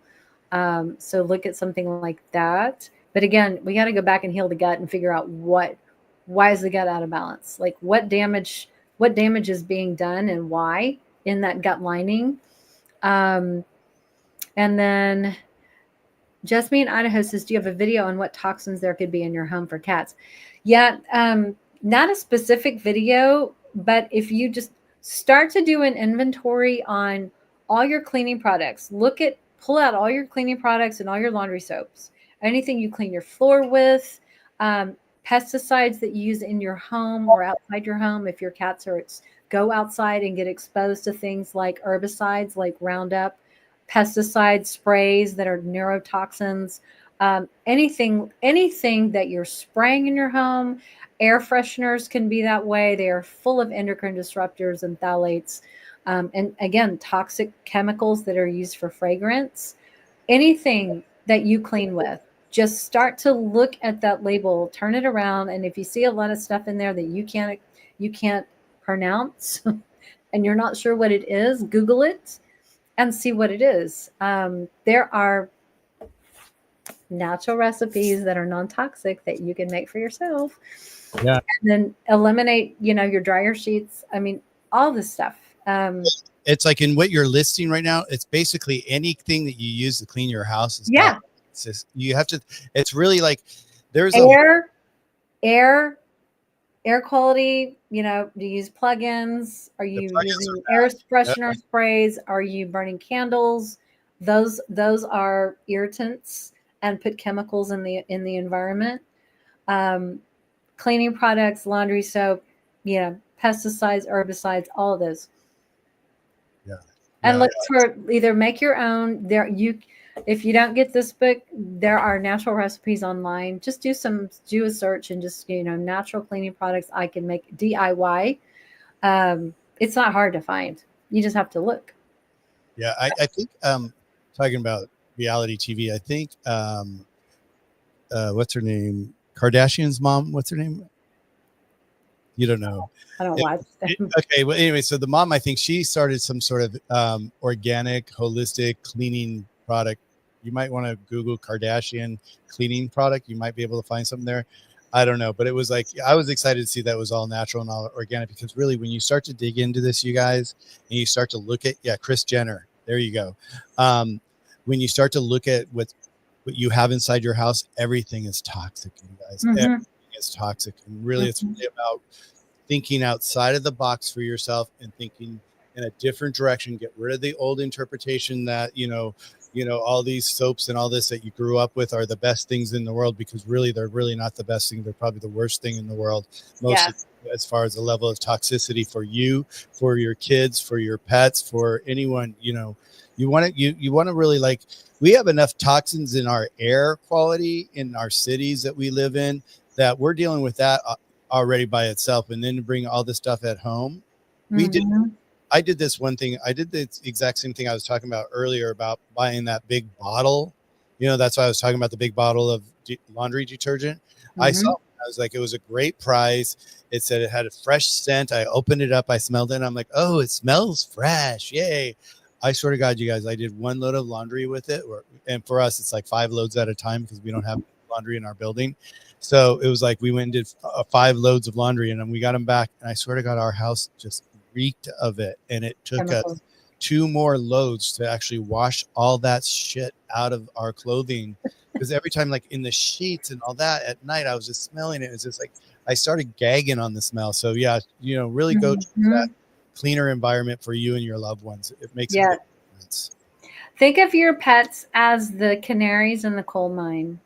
Speaker 2: So look at something like that. But again, we got to go back and heal the gut and figure out why is the gut out of balance? Like what damage is being done and why in that gut lining. And then Jasmine Idaho says, do you have a video on what toxins there could be in your home for cats? Yeah, not a specific video, but if you just start to do an inventory on all your cleaning products, pull out all your cleaning products and all your laundry soaps, anything you clean your floor with, pesticides that you use in your home or outside your home. If your cats go outside and get exposed to things like herbicides, like Roundup, pesticide sprays that are neurotoxins, anything that you're spraying in your home. Air fresheners can be that way. They are full of endocrine disruptors and phthalates. And again, toxic chemicals that are used for fragrance. Anything that you clean with, just start to look at that label, turn it around. And if you see a lot of stuff in there that you can't pronounce and you're not sure what it is, Google it and see what it is. There are natural recipes that are non-toxic that you can make for yourself.
Speaker 1: Yeah.
Speaker 2: And then eliminate, your dryer sheets. I mean, all this stuff.
Speaker 1: It's like in what you're listing right now, it's basically anything that you use to clean your house.
Speaker 2: Yeah.
Speaker 1: It's just, you have to, it's really like there's
Speaker 2: air quality. Do you use plugins? Are you using air freshener sprays? Are you burning candles? Those are irritants and put chemicals in the environment. Cleaning products, laundry soap, pesticides, herbicides, all of those.
Speaker 1: Yeah.
Speaker 2: And look for either make your own. If you don't get this book, there are natural recipes online. Just do a search and just, natural cleaning products I can make DIY. It's not hard to find. You just have to look.
Speaker 1: Yeah. I think, talking about reality TV, I think, what's her name? Kardashian's mom. What's her name? You don't know.
Speaker 2: I don't watch them.
Speaker 1: Okay. Well, anyway, so the mom, I think she started some sort of organic, holistic cleaning product. You might want to Google Kardashian cleaning product. You might be able to find something there. I don't know, but it was like, I was excited to see that it was all natural and all organic, because really when you start to dig into this, you guys, and you start to look at, Kris Jenner, there you go. When you start to look at what you have inside your house, everything is toxic, you guys. Mm-hmm. Everything is toxic. And really, it's really about thinking outside of the box for yourself and thinking in a different direction. Get rid of the old interpretation that, all these soaps and all this that you grew up with are the best things in the world, because really, they're really not the best thing. They're probably the worst thing in the world. Mostly as far as the level of toxicity for you, for your kids, for your pets, for anyone, you want to really we have enough toxins in our air quality in our cities that we live in that we're dealing with that already by itself. And then to bring all this stuff at home, I did this one thing. I did the exact same thing I was talking about earlier about buying that big bottle. That's why I was talking about the big bottle of laundry detergent. I was like, it was a great price. It said it had a fresh scent. I opened it up. I smelled it. And I'm like, oh, it smells fresh. Yay. I swear to God, you guys, I did one load of laundry with it. And for us, it's like 5 loads at a time because we don't have laundry in our building. So it was like we went and did 5 loads of laundry, and then we got them back. And I swear to God, our house just reeked of it. And it took us 2 more loads to actually wash all that shit out of our clothing. Because every time, like in the sheets and all that at night, I was just smelling it. It's just like I started gagging on the smell. So yeah, really go to that cleaner environment for you and your loved ones. It makes a big difference.
Speaker 2: Think of your pets as the canaries in the coal mine.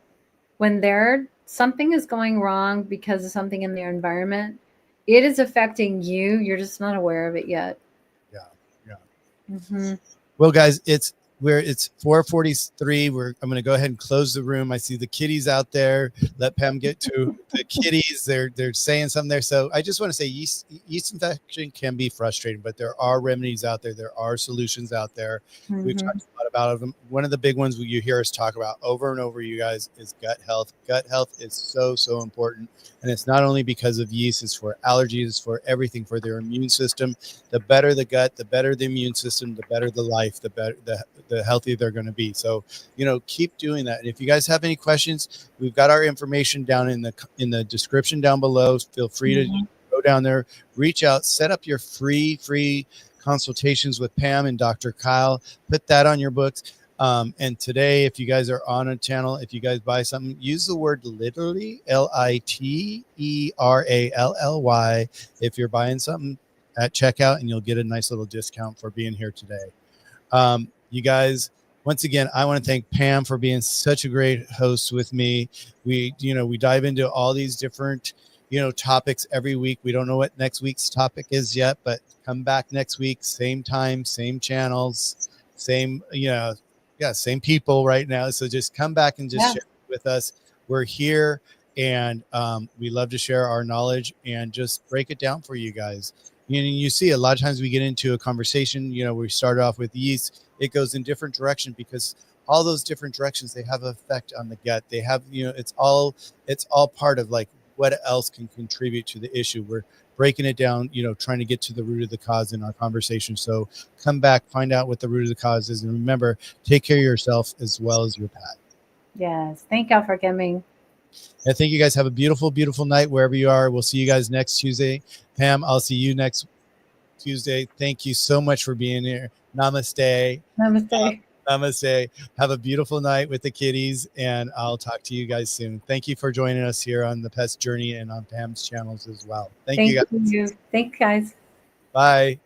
Speaker 2: When something is going wrong because of something in their environment, it is affecting you. You're just not aware of it yet.
Speaker 1: Yeah. Well, guys, it's 4:43. I'm going to go ahead and close the room. I see the kitties out there. Let Pam get to the kitties. They're saying something there. So I just want to say yeast infection can be frustrating, but there are remedies out there. There are solutions out there. We've talked a lot about them. One of the big ones you hear us talk about over and over, you guys, is gut health. Gut health is so important. And it's not only because of yeast, it's for allergies, it's for everything, for their immune system. The better the gut, the better the immune system, the better the life, the better the healthier they're going to be. So, keep doing that. And if you guys have any questions, we've got our information down in the description down below. Feel free to go down there, reach out, set up your free consultations with Pam and Dr. Kyle. Put that on your books. And today, if you guys are on a channel, if you guys buy something, use the word literally, LITERALLY, if you're buying something at checkout, and you'll get a nice little discount for being here today. You guys, once again, I want to thank Pam for being such a great host with me. We dive into all these different, topics every week. We don't know what next week's topic is yet, but come back next week, same time, same channels, same, same people right now. So just come back and just share with us. We're here, and we love to share our knowledge and just break it down for you guys. You see, a lot of times we get into a conversation, we start off with yeast. It goes in different direction because all those different directions, they have an effect on the gut. They have, it's all part of like what else can contribute to the issue. We're breaking it down, trying to get to the root of the cause in our conversation. So come back, find out what the root of the cause is. And remember, take care of yourself as well as your pet.
Speaker 2: Yes. Thank y'all for coming.
Speaker 1: I think you guys have a beautiful, beautiful night wherever you are. We'll see you guys next Tuesday. Pam, I'll see you next Tuesday. Thank you so much for being here. Namaste.
Speaker 2: Namaste.
Speaker 1: Namaste. Have a beautiful night with the kitties, and I'll talk to you guys soon. Thank you for joining us here on the Pest Journey and on Pam's channels as well. Thank you, guys.
Speaker 2: Thanks, guys.
Speaker 1: Bye.